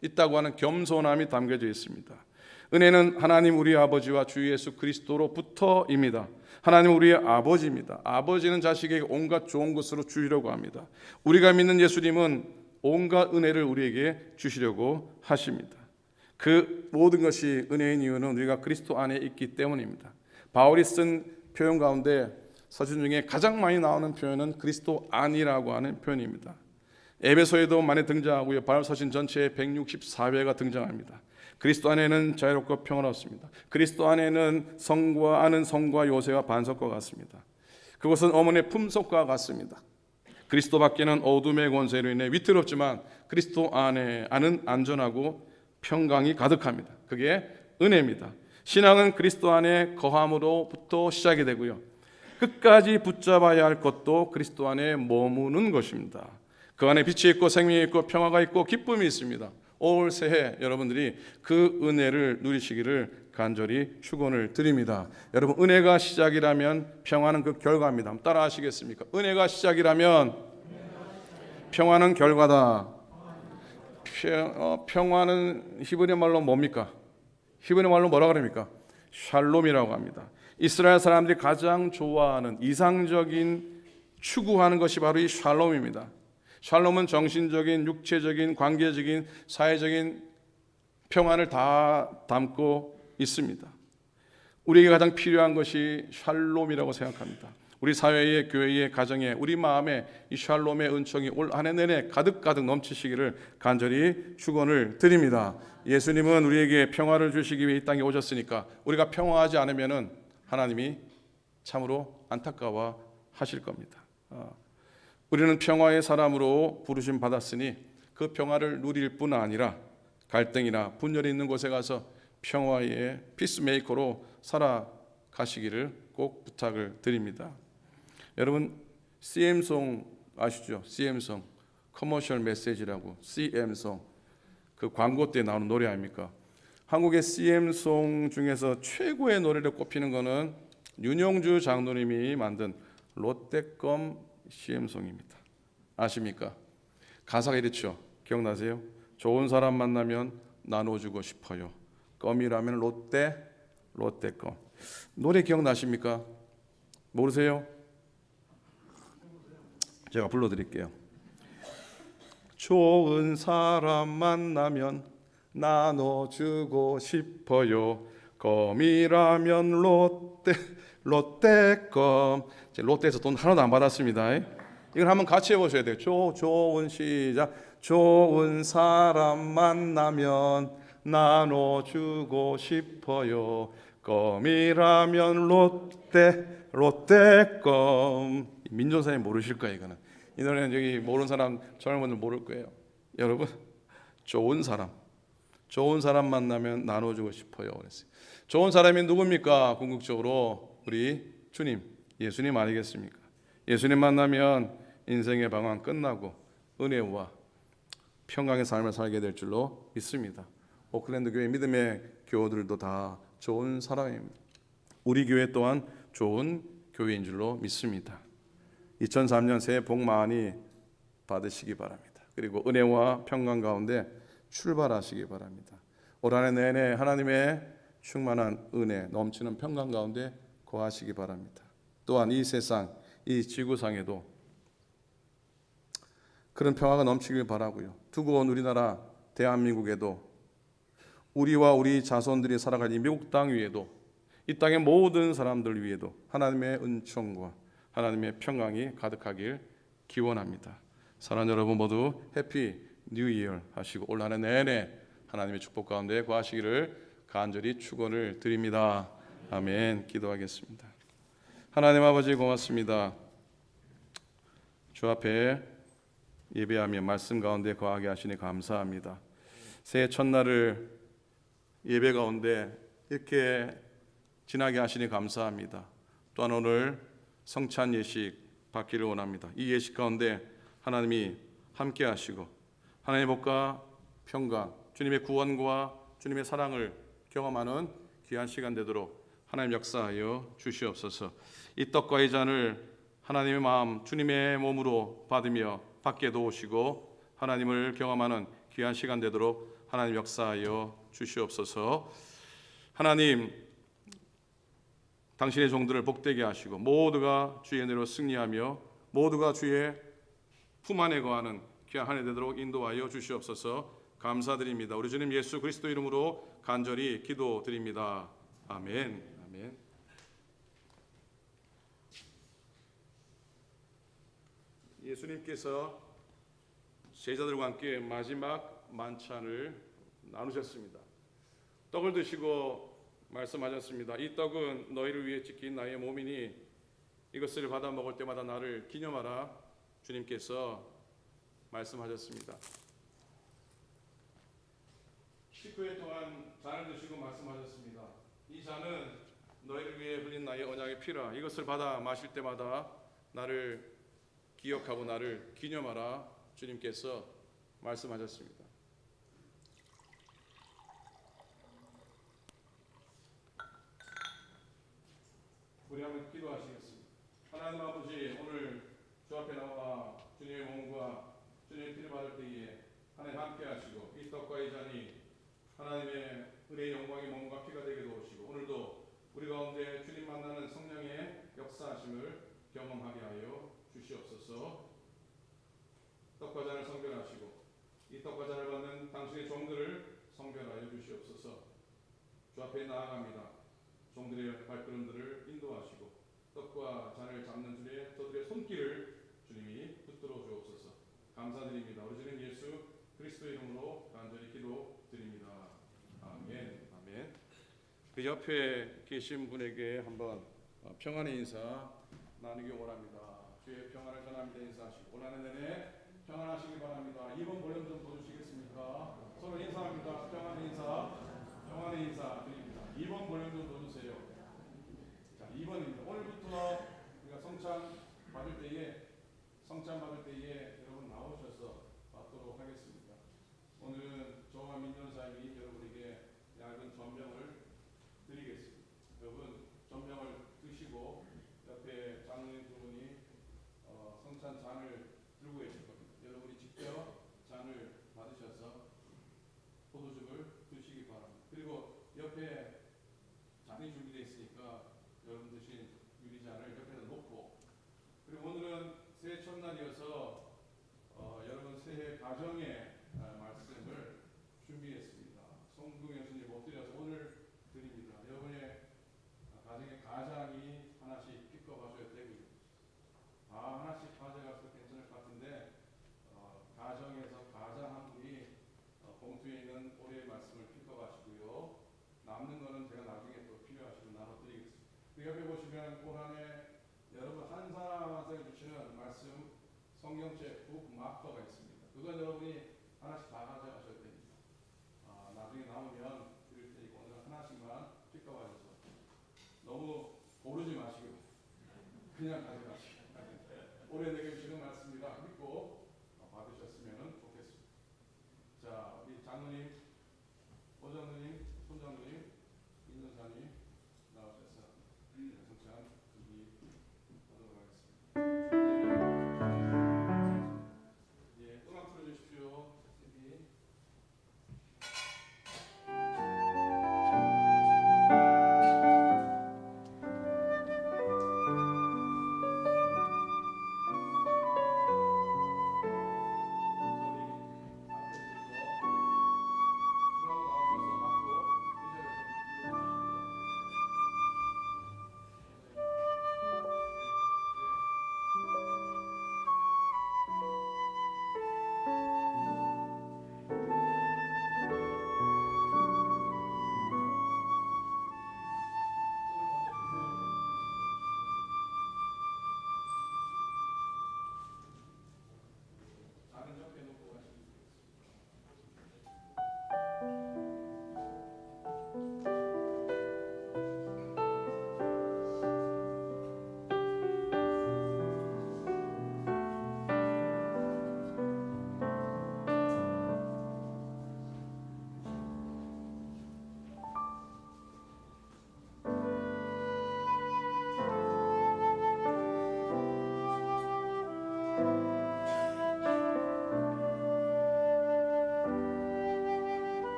있다고 하는 겸손함이 담겨져 있습니다. 은혜는 하나님 우리 아버지와 주 예수 그리스도로부터입니다. 하나님 우리의 아버지입니다. 아버지는 자식에게 온갖 좋은 것으로 주시려고 합니다. 우리가 믿는 예수님은 온갖 은혜를 우리에게 주시려고 하십니다. 그 모든 것이 은혜인 이유는 우리가 그리스도 안에 있기 때문입니다. 바울이 쓴 표현 가운데 서신 중에 가장 많이 나오는 표현은 그리스도 안이라고 하는 표현입니다. 에베소에도 많이 등장하고요. 바울 서신 전체에 164회가 등장합니다. 그리스도 안에는 자유롭고 평안롭습니다. 그리스도 안에는 아는 성과 요새와 반석과 같습니다. 그것은 어머니의 품속과 같습니다. 그리스도 밖에는 어둠의 권세로 인해 위태롭지만 그리스도 안은 안전하고 평강이 가득합니다. 그게 은혜입니다. 신앙은 그리스도 안에 거함으로부터 시작이 되고요. 끝까지 붙잡아야 할 것도 그리스도 안에 머무는 것입니다. 그 안에 빛이 있고 생명이 있고 평화가 있고 기쁨이 있습니다. 올 새해 여러분들이 그 은혜를 누리시기를 간절히 축원을 드립니다. 여러분, 은혜가 시작이라면 평화는 그 결과입니다. 한번 따라 하시겠습니까? 은혜가 시작이라면 평화는 결과다. 평화는 히브리 말로 뭡니까? 히브리 말로 뭐라 그럽니까? 샬롬이라고 합니다. 이스라엘 사람들이 가장 좋아하는 이상적인 추구하는 것이 바로 이 샬롬입니다. 샬롬은 정신적인, 육체적인, 관계적인, 사회적인 평안을 다 담고 있습니다. 우리에게 가장 필요한 것이 샬롬이라고 생각합니다. 우리 사회의, 교회의, 가정에, 우리 마음에 이 샬롬의 은총이 올 한 해 내내 가득가득 넘치시기를 간절히 축원을 드립니다. 예수님은 우리에게 평화를 주시기 위해 이 땅에 오셨으니까 우리가 평화하지 않으면은 하나님이 참으로 안타까워 하실 겁니다. 우리는 평화의 사람으로 부르심 받았으니 그 평화를 누릴 뿐 아니라 갈등이나 분열이 있는 곳에 가서 평화의 피스메이커로 살아가시기를 꼭 부탁을 드립니다. 여러분, CM송 아시죠? CM송, 커머셜 메시지라고, CM송, 그 광고 때 나오는 노래 아닙니까? 한국의 CM송 중에서 최고의 노래를 꼽히는 것은 윤용주 장로님이 만든 롯데껌 CM송입니다. 아십니까? 가사가 이렇죠. 기억나세요? 좋은 사람 만나면 나눠주고 싶어요. 껌이라면 롯데껌. 노래 기억나십니까? 모르세요? 제가 불러드릴게요. 좋은 사람 만나면 나눠주고 싶어요. 껌이라면 롯데껌. 롯데에서 돈 하나도 안 받았습니다. 이걸 한번 같이 해보셔야 돼요. 좋은 시작. 좋은 사람 만나면 나눠주고 싶어요. 껌이라면 롯데껌. 민조사님 모르실 거예요. 이거는 이 노래는 여기 모르는 사람, 젊은 분들 모를 거예요. 여러분, 좋은 사람 만나면 나눠주고 싶어요. 그랬어요. 좋은 사람이 누굽니까? 궁극적으로 우리 주님, 예수님 아니겠습니까? 예수님 만나면 인생의 방황 끝나고 은혜와 평강의 삶을 살게 될 줄로 믿습니다. 오클랜드 교회 믿음의 교우들도 다 좋은 사람입니다. 우리 교회 또한 좋은 교회인 줄로 믿습니다. 2003년 새해 복 많이 받으시기 바랍니다. 그리고 은혜와 평강 가운데 출발하시기 바랍니다. 올 한 해 내내 하나님의 충만한 은혜, 넘치는 평강 가운데 거하시기 바랍니다. 또한 이 세상, 이 지구상에도 그런 평화가 넘치길 바라고요. 두고 온 우리나라 대한민국에도 우리와 우리 자손들이 살아갈 이 미국 땅 위에도 이 땅의 모든 사람들 위에도 하나님의 은총과 하나님의 평강이 가득하길 기원합니다. 사랑하는 여러분 모두 해피 뉴 이어 하시고 올 한 해 내내 하나님의 축복 가운데 거하시기를 간절히 축원을 드립니다. 아멘. 기도하겠습니다. 하나님 아버지 고맙습니다. 주 앞에 예배하며 말씀 가운데 거하게 하시니 감사합니다. 새해 첫날을 예배 가운데 이렇게 지나게 하시니 감사합니다. 또한 오늘 성찬 예식 받기를 원합니다. 이 예식 가운데 하나님이 함께 하시고 하나님의 복과 평강, 주님의 구원과 주님의 사랑을 경험하는 귀한 시간 되도록 하나님 역사하여 주시옵소서. 이 떡과 이 잔을 하나님의 마음, 주님의 몸으로 받으며 받게 도우시고 하나님을 경험하는 귀한 시간 되도록 하나님 역사하여 주시옵소서. 하나님, 당신의 종들을 복되게 하시고 모두가 주의 은혜로 승리하며 모두가 주의 품 안에 거하는 귀한 한 해 되도록 인도하여 주시옵소서. 감사드립니다. 우리 주님 예수 그리스도 이름으로 간절히 기도드립니다. 아멘. 아멘. 예수님께서 제자들과 함께 마지막 만찬을 나누셨습니다. 떡을 드시고 말씀하셨습니다. 이 떡은 너희를 위해 지킨 나의 몸이니 이것을 받아 먹을 때마다 나를 기념하라. 주님께서 말씀하셨습니다. 식후에 또한 잔을 드시고 말씀하셨습니다. 이 잔은 너희를 위해 흘린 나의 언약의 피라. 이것을 받아 마실 때마다 나를 기억하고 나를 기념하라. 주님께서 말씀하셨습니다. 우리 한번 기도하시겠습니다. 하나님 아버지, 오늘 주 앞에 나와 주님의 몸과 주님의 피를 받을 때에 하나님 함께 하시고 이 떡과 이 잔이 하나님의 은혜의 영광의 몸과 피가 되게 도우시고 오늘도 우리 가운데 주님 만나는 성령의 역사하심을 경험하게 하여 주시옵소서. 떡과 잔을 성별하시고 이 떡과 잔을 받는 당신의 종들을 성별하여 주시옵소서. 주 앞에 나아갑니다. 종들의 발걸음들을 인도하시고 떡과 잔을 잡는 저들의 손길을 주님이 붙들어 주옵소서. 감사드립니다. 우리 주님 예수 그리스도의 이름으로 간절히 기도드립니다. 아멘. 아멘. 그 옆에 계신 분에게 한번 평안의 인사 나누기 원합니다. 주의 평안을 전합니다. 인사하시고 원하는 내내 평안하시기 바랍니다. 2번 볼륨 좀 둬주시겠습니까? 서로 인사합니다. 평안의 인사, 평안의 인사 드립니다. 2번 볼륨 좀 둬주세요. 자, 2번입니다. 오늘부터 우리가 성찬 받을 때에 여러분 나오셔서 받도록 하겠습니다. 오늘은 저와 민전사님이 여러분에게 얇은 전병을 드리겠습니다. 여러분 전병을 드시고 옆에 장로님 두 분이 성찬 잔을 들고 계실 겁니다. 여러분이 직접 잔을 받으셔서 포도즙을 드시기 바랍니다. 그리고 옆에 잔이 준비되어 있으니까 여러분 드신 유리잔을 옆에다 놓고, 그리고 오늘은 새해 첫날이어서 여러분 새해 가정의 말씀을 준비했습니다. 송금 예수님 못 드려서 오늘 드립니다. 여러분의 가정의 가장이 하나씩 픽업하셔야 되고요. 다 하나씩 가져가서 괜찮을 것 같은데 가정에서 가장 한 분이 봉투에 있는 올해의 말씀을 픽업하시고요. 남는 거는 제가 나중에 또 필요하시면 나눠드리겠습니다. 그 옆에 보시면 올 한해 여러분 한 사람 한 사람 주시는 말씀 성경책 북 마커가 있습니다. 그건 여러분이 하나씩 다 가져가셔야 됩니다. 나중에 남으면 드릴 테니까 오늘 하나씩만 픽업하셔서 너무 고르지 마시고 그냥 가져가시고 올해 내게 주시는 말씀이라 믿고 받으셨으면 좋겠습니다. 자, 우리 장로님, 오장로님, 손장로님, 인전사님 나오셔서 성찬 준비하도록 하겠습니다. 예, 음악 틀어주십시오.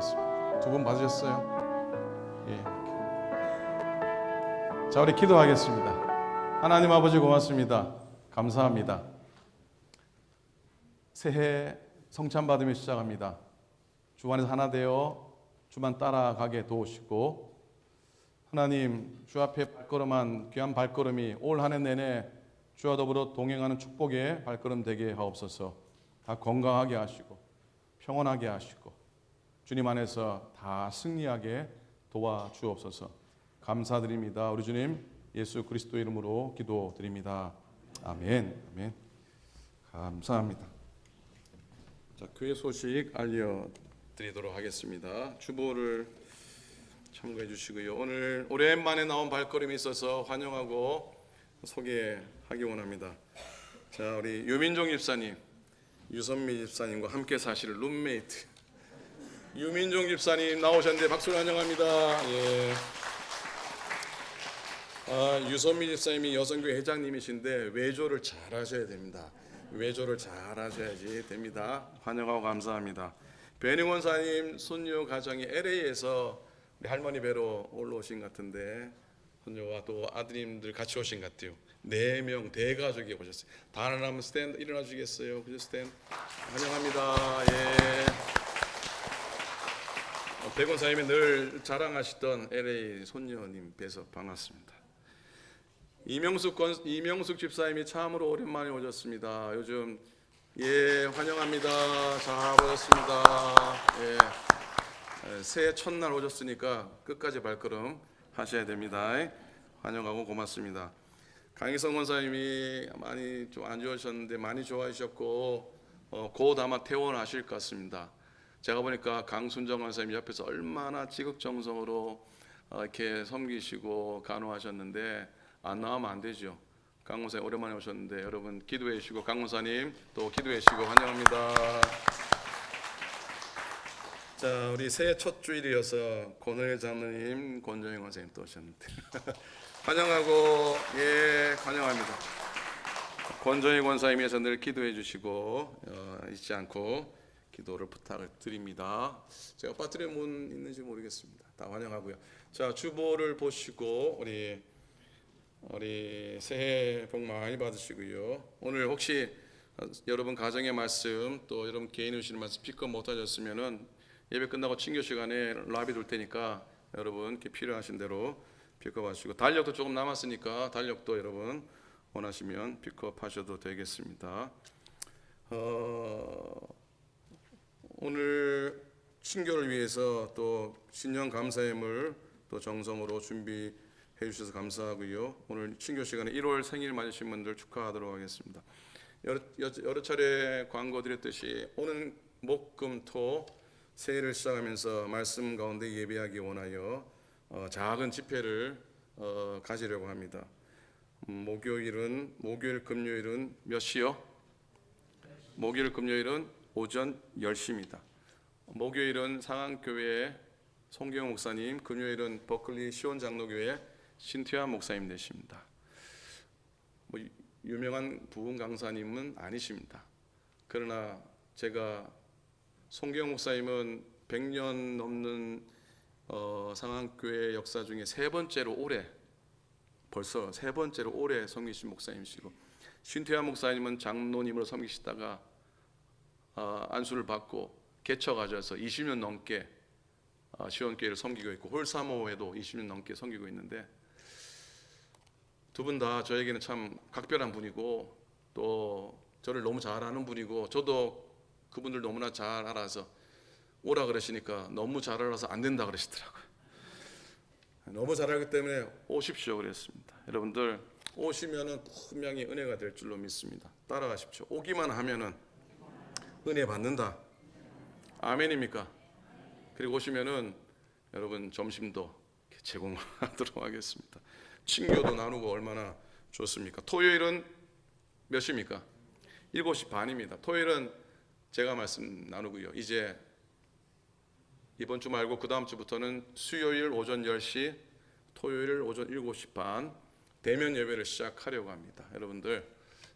받으셨습니다. 두 분 받으셨어요? 예. 자, 우리 기도하겠습니다. 하나님 아버지 고맙습니다. 감사합니다. 새해 성찬 받으며 시작합니다. 주 안에서 하나 되어 주만 따라가게 도우시고, 하나님 주 앞에 발걸음한 귀한 발걸음이 올 한 해 내내 주와 더불어 동행하는 축복의 발걸음 되게 하옵소서. 다 건강하게 하시고 평온하게 하시고 주님 안에서 다 승리하게 도와주옵소서. 감사드립니다. 우리 주님 예수 그리스도 이름으로 기도드립니다. 아멘. 아멘. 감사합니다. 자, 교회 소식 알려드리도록 하겠습니다. 주보를 참고해 주시고요. 오늘 오랜만에 나온 발걸음이 있어서 환영하고 소개하기 원합니다. 자, 우리 유민종 집사님, 유선미 집사님과 함께 사실 룸메이트 유민종 집사님 나오셨는데 박수로 환영합니다. 예. 유선미 집사님이 여성교회 회장님이신데 외조를 잘 하셔야 됩니다. 외조를 잘 하셔야지 됩니다. 환영하고 감사합니다. 베닝 원사님 손녀 가정이 LA에서 우리 할머니 뵈러 올라오신 것 같은데 손녀와 또 아드님들 같이 오신 것 같아요. 4명 대가족이 오셨어요. 다 하나면 스탠 일어나 주시겠어요? 그죠, 스탠? 환영합니다. 예. 백원사님이 늘 자랑하시던 LA 손녀님 뵈서 반갑습니다. 이명숙 집사님이 참으로 오랜만에 오셨습니다. 요즘 예 환영합니다. 잘 오셨습니다. 예. 새해 첫날 오셨으니까 끝까지 발걸음 하셔야 됩니다. 환영하고 고맙습니다. 강희성 원사님이 많이 좀 안 좋으셨는데 많이 좋아하셨고 곧 아마 퇴원하실 것 같습니다. 제가 보니까 강순정 원사님 옆에서 얼마나 지극정성으로 이렇게 섬기시고 간호하셨는데 안 나오면 안 되죠. 강 원사님 오랜만에 오셨는데 여러분 기도해 주시고 강 원사님 또 기도해 주시고 환영합니다. 자, 우리 새해 첫 주일이어서 권은혜 장로님, 권정영 원사님 또 오셨는데 환영하고 예 환영합니다. 권정영 원사님께서 늘 기도해 주시고 잊지 않고 기도를 부탁을 드립니다. 제가 빠뜨려 문 있는지 모르겠습니다. 다 환영하고요. 자, 주보를 보시고 우리 새해 복 많이 받으시고요. 오늘 혹시 여러분 가정의 말씀 또 여러분 개인 오시는 말씀 피크 못 하셨으면은 예배 끝나고 친교 시간에 라비 둘 테니까 여러분 필요하신 대로 픽업 하시고 달력도 조금 남았으니까 달력도 여러분 원하시면 픽업 하셔도 되겠습니다. 오늘 친교를 위해서 또 신년 감사예물 또 정성으로 준비해 주셔서 감사하고요. 오늘 친교 시간에 1월 생일 맞으신 분들 축하하도록 하겠습니다. 여러 차례 광고 드렸듯이 오늘 목, 금, 토 새해를 시작하면서 말씀 가운데 예배하기 원하여 작은 집회를 가지려고 합니다. 목요일, 금요일은 몇 시요? 목요일, 금요일은 오전 10시입니다. 목요일은 상한교회 송경 목사님, 금요일은 버클리 시온 장로교회 신태환 목사님 되십니다. 유명한 부흥 강사님은 아니십니다. 그러나 제가 송경 목사님은 100년 넘는 상한교회 역사 중에 벌써 세 번째로 오래 섬기신 목사님이시고, 신태환 목사님은 장로님으로 섬기시다가 안수를 받고 개처 가져서 20년 넘게 시온교회를 섬기고 있고 홀사모에도 20년 넘게 섬기고 있는데 두 분 다 저에게는 참 각별한 분이고 또 저를 너무 잘 아는 분이고 저도 그분들 너무나 잘 알아서 오라 그러시니까 너무 잘 알아서 안 된다 그러시더라고요. 너무 잘 알기 때문에 오십시오 그랬습니다. 여러분들 오시면은 분명히 은혜가 될 줄로 믿습니다. 따라가십시오. 오기만 하면은 은혜 받는다. 아멘입니까? 그리고 오시면은 여러분 점심도 제공하도록 하겠습니다. 친교도 나누고 얼마나 좋습니까? 토요일은 몇 시입니까? 7시 반입니다. 토요일은 제가 말씀 나누고요. 이제 이번 주 말고 그 다음 주부터는 수요일 오전 10시, 토요일 오전 7시 반 대면 예배를 시작하려고 합니다. 여러분들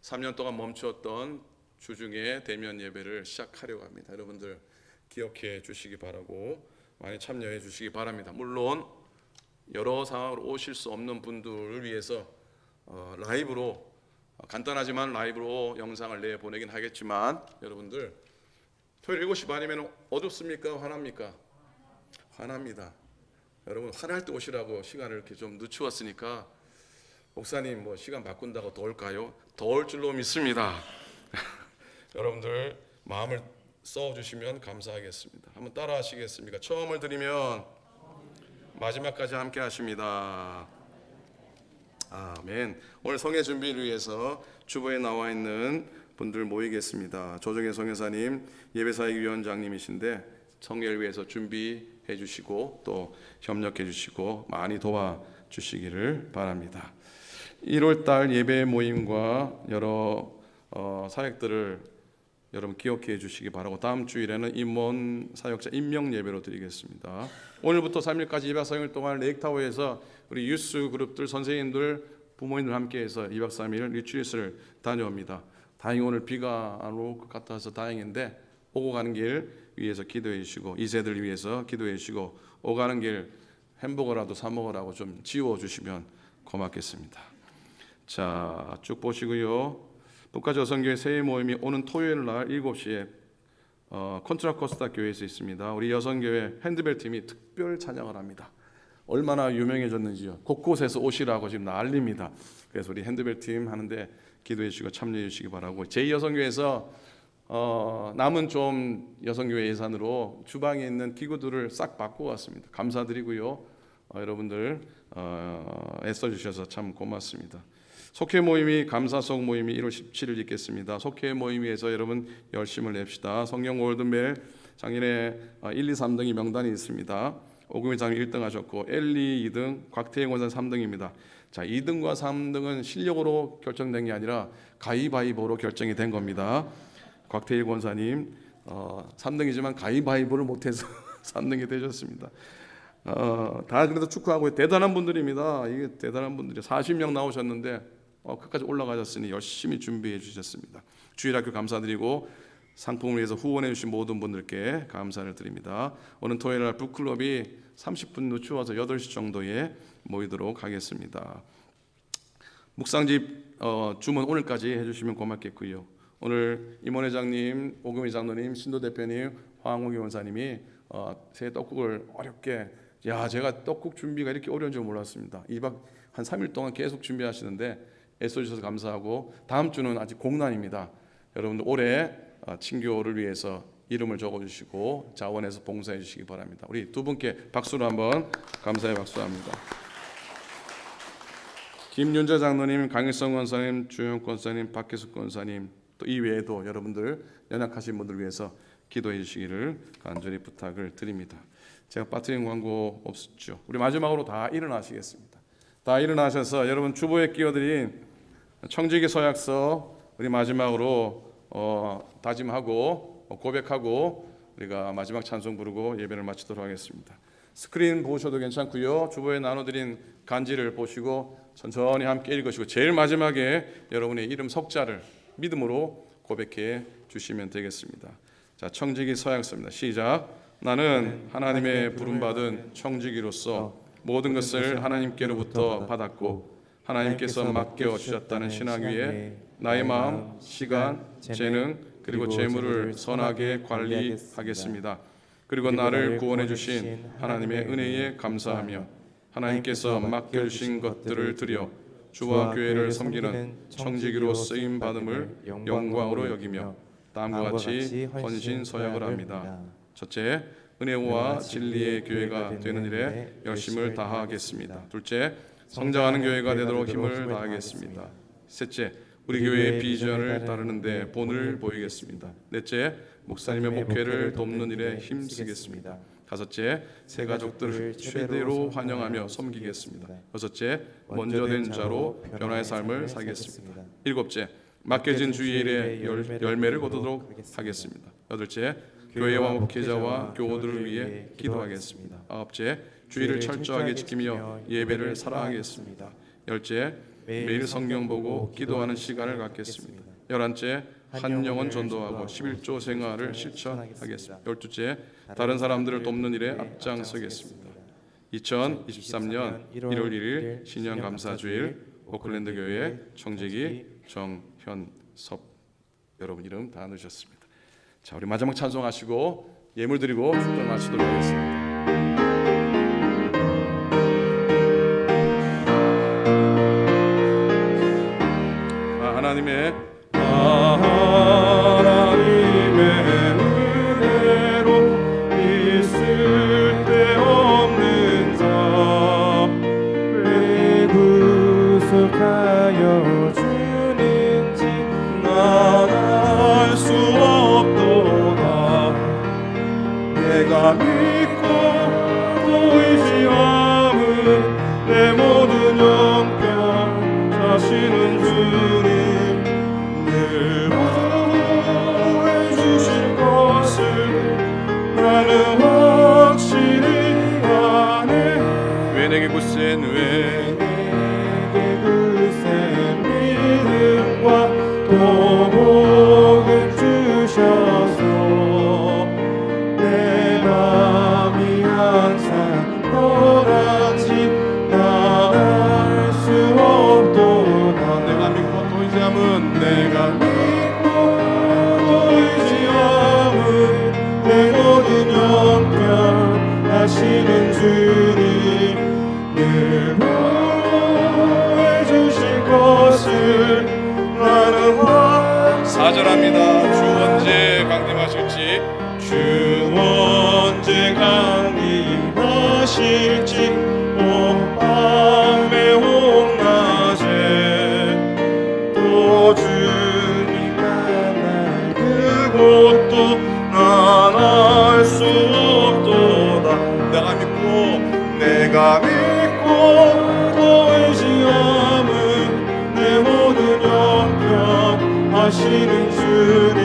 3년 동안 멈추었던 주중에 대면 예배를 시작하려고 합니다. 여러분들 기억해 주시기 바라고 많이 참여해 주시기 바랍니다. 물론 여러 상황으로 오실 수 없는 분들을 위해서 라이브로 간단하지만 라이브로 영상을 내보내긴 하겠지만 여러분들 토요일 7시 반이면 어둡습니까? 화납니까? 화납니다. 여러분 화날 때 오시라고 시간을 이렇게 좀 늦추었으니까 목사님 뭐 시간 바꾼다고 더울까요? 더울 줄로 믿습니다. 여러분들 마음을 써주시면 감사하겠습니다. 한번 따라 하시겠습니까? 처음을 드리면 마지막까지 함께 하십니다. 아멘. 오늘 성회 준비를 위해서 주보에 나와 있는 분들 모이겠습니다. 조정혜 성회사님 예배사역위원장님이신데 성회를 위해서 준비해 주시고 또 협력해 주시고 많이 도와주시기를 바랍니다. 1월달 예배 모임과 여러 사역들을 여러분 기억해 주시기 바라고 다음 주일에는 임원 사역자 임명 예배로 드리겠습니다. 오늘부터 3일까지 2박 3일 동안 레이크타워에서 우리 유스 그룹들 선생님들 부모님들 함께해서 2박 3일 리트릿을 다녀옵니다. 다행히 오늘 비가 안 올 것 같아서 다행인데 오고 가는 길 위해서 기도해 주시고 2세들 위해서 기도해 주시고 오가는 길 햄버거라도 사 먹으라고 좀 지워 주시면 고맙겠습니다. 자, 쭉 보시고요. 북가주 여성교회 새해 모임이 오는 토요일 날 7시에 컨트라코스타 교회에서 있습니다. 우리 여성교회 핸드벨 팀이 특별 찬양을 합니다. 얼마나 유명해졌는지요. 곳곳에서 오시라고 지금 난립니다. 그래서 우리 핸드벨 팀 하는데 기도해 주시고 참여해 주시기 바라고 제2여성교회에서 남은 좀 여성교회 예산으로 주방에 있는 기구들을 싹 바꿔왔습니다. 감사드리고요. 여러분들 애써주셔서 참 고맙습니다. 속회 모임이 감사송 모임이 1월 17일 있겠습니다. 속회 모임에서 여러분 열심을 냅시다. 성령 골든벨 작년에 1, 2, 3등이 명단이 있습니다. 오금희 장님 1등 하셨고 엘리 2등, 곽태영 원장 3등입니다. 자, 2등과 3등은 실력으로 결정된 게 아니라 가위바위보로 결정이 된 겁니다. 곽태일 권사님 3등이지만 가위바위보를 못해서 3등이 되셨습니다. 다 그래도 축하하고 대단한 분들입니다. 이게 대단한 분들이 40명 나오셨는데 끝까지 올라가셨으니 열심히 준비해 주셨습니다. 주일학교 감사드리고 상품을 위해서 후원해 주신 모든 분들께 감사를 드립니다. 오늘 토요일 날 북클럽이 30분 늦추어서 8시 정도에 모이도록 하겠습니다. 묵상집 주문 오늘까지 해주시면 고맙겠고요. 오늘 임원회장님, 오금희 장로님, 신도 대표님, 황홍기 원사님이 새 떡국을 어렵게 제가 떡국 준비가 이렇게 어려운 줄 몰랐습니다. 2박 한 3일 동안 계속 준비하시는데 애써주셔서 감사하고 다음 주는 아직 공란입니다. 여러분들 올해 친교를 위해서 이름을 적어주시고 자원해서 봉사해 주시기 바랍니다. 우리 두 분께 박수로 한번 감사의 박수합니다. 김윤재 장로님, 강일성 권사님, 주영 권사님, 박혜숙 권사님 또 이외에도 여러분들 연약하신 분들 위해서 기도해 주시기를 간절히 부탁을 드립니다. 제가 빠뜨린 광고 없었죠. 우리 마지막으로 다 일어나시겠습니다. 다 일어나셔서 여러분 주보에 끼워드린 청지기 서약서 우리 마지막으로 다짐하고 고백하고 우리가 마지막 찬송 부르고 예배를 마치도록 하겠습니다. 스크린 보셔도 괜찮고요. 주보에 나눠드린 간지를 보시고 천천히 함께 읽으시고 제일 마지막에 여러분의 이름 석자를 믿음으로 고백해 주시면 되겠습니다. 자, 청지기 서약서입니다. 시작. 나는 하나님의 부름받은 청지기로서 모든 것을 하나님께로부터 받았고 하나님께서 맡겨주셨다는 신학 위에 나의 마음, 시간, 재능 그리고 재물을 선하게 관리하겠습니다. 그리고 나를 구원해 주신 하나님의 은혜에 감사하며 하나님께서 맡겨주신 것들을 드려 주와 교회를 섬기는 청지기로 쓰임받음을 영광으로 여기며 다음과 같이 헌신 서약을 합니다. 첫째, 은혜와 진리의 교회가 되는 일에 열심을 다하겠습니다. 둘째, 성장하는 교회가 되도록 힘을 다하겠습니다. 셋째, 우리 교회의 비전을 따르는 데 본을 보이겠습니다. 넷째, 목사님의 목회를 돕는 일에 힘쓰겠습니다. 다섯째, 새 가족들을 최대로 환영하며 섬기겠습니다. 여섯째, 먼저 된 자로 변화의 삶을 살겠습니다. 일곱째, 맡겨진 주의 일에 열매를 거두도록 하겠습니다. 여덟째, 교회와 목회자와 교우들을 위해 기도하겠습니다. 아홉째, 주의를 철저하게 지키며 예배를 사랑하겠습니다. 열째, 매일 성경 보고 기도하는 시간을 갖겠습니다. 열한째, 한 영혼 전도하고 11조 생활을 실천하겠습니다. 12째, 다른 사람들을 돕는 일에 앞장서겠습니다. 2023년 1월 1일 신년 감사주일 오클랜드 교회 청지기 정현섭 여러분 이름 다 넣으셨습니다. 자, 우리 마지막 찬송하시고 예물 드리고 축도를 마치도록 하겠습니다. 하나님의 은혜로 있을 데 없는 자 왜 구속하여 주는지 난 알 수 없도다. 내가 믿고 또 의지함은 내 모든 영병 자신은 주님 늘 보호해 주실 것을 나는 확실히 아네. 왜 내게 굳센 믿음과 도복을 주셔서 내 맘이 항상 너란지 난 알 수 없도다. 내가 믿고 또 의지함은 내 모든 영광 하시는 주님 늘 보호해 주실 것을 나는 사절합니다. 주 언제 강림하실지 주 언제 강림하실지 오 밤에 홍낮에 또 주님 만날 그곳도 난 알 수 없도다. 내가 믿고 또 의지함은 내 모든 영광 하시는 주님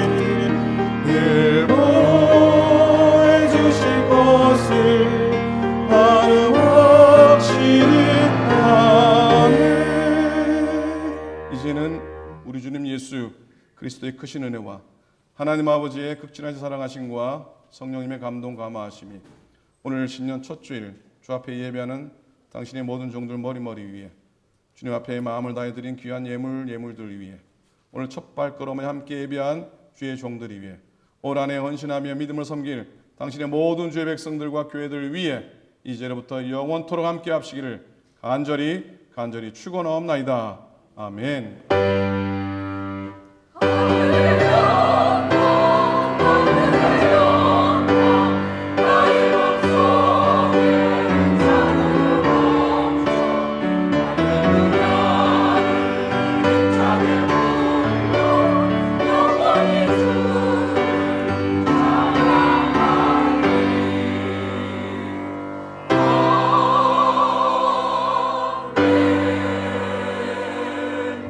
늘 보호해 주실 것을 나는 확실히 아네. 이제는 우리 주님 예수 그리스도의 크신 은혜와 하나님 아버지의 극진하신 사랑하심과 성령님의 감동 감화하심이 오늘 신년 첫 주일 주 앞에 예배하는 당신의 모든 종들 머리머리 위에 주님 앞에 마음을 다해 드린 귀한 예물들 위에 오늘 첫 발걸음에 함께 예배한 주의 종들이 위해 올 한해 헌신하며 믿음을 섬길 당신의 모든 주의 백성들과 교회들 위해 이제로부터 영원토록 함께 합시기를 간절히 축원하옵나이다. 아멘.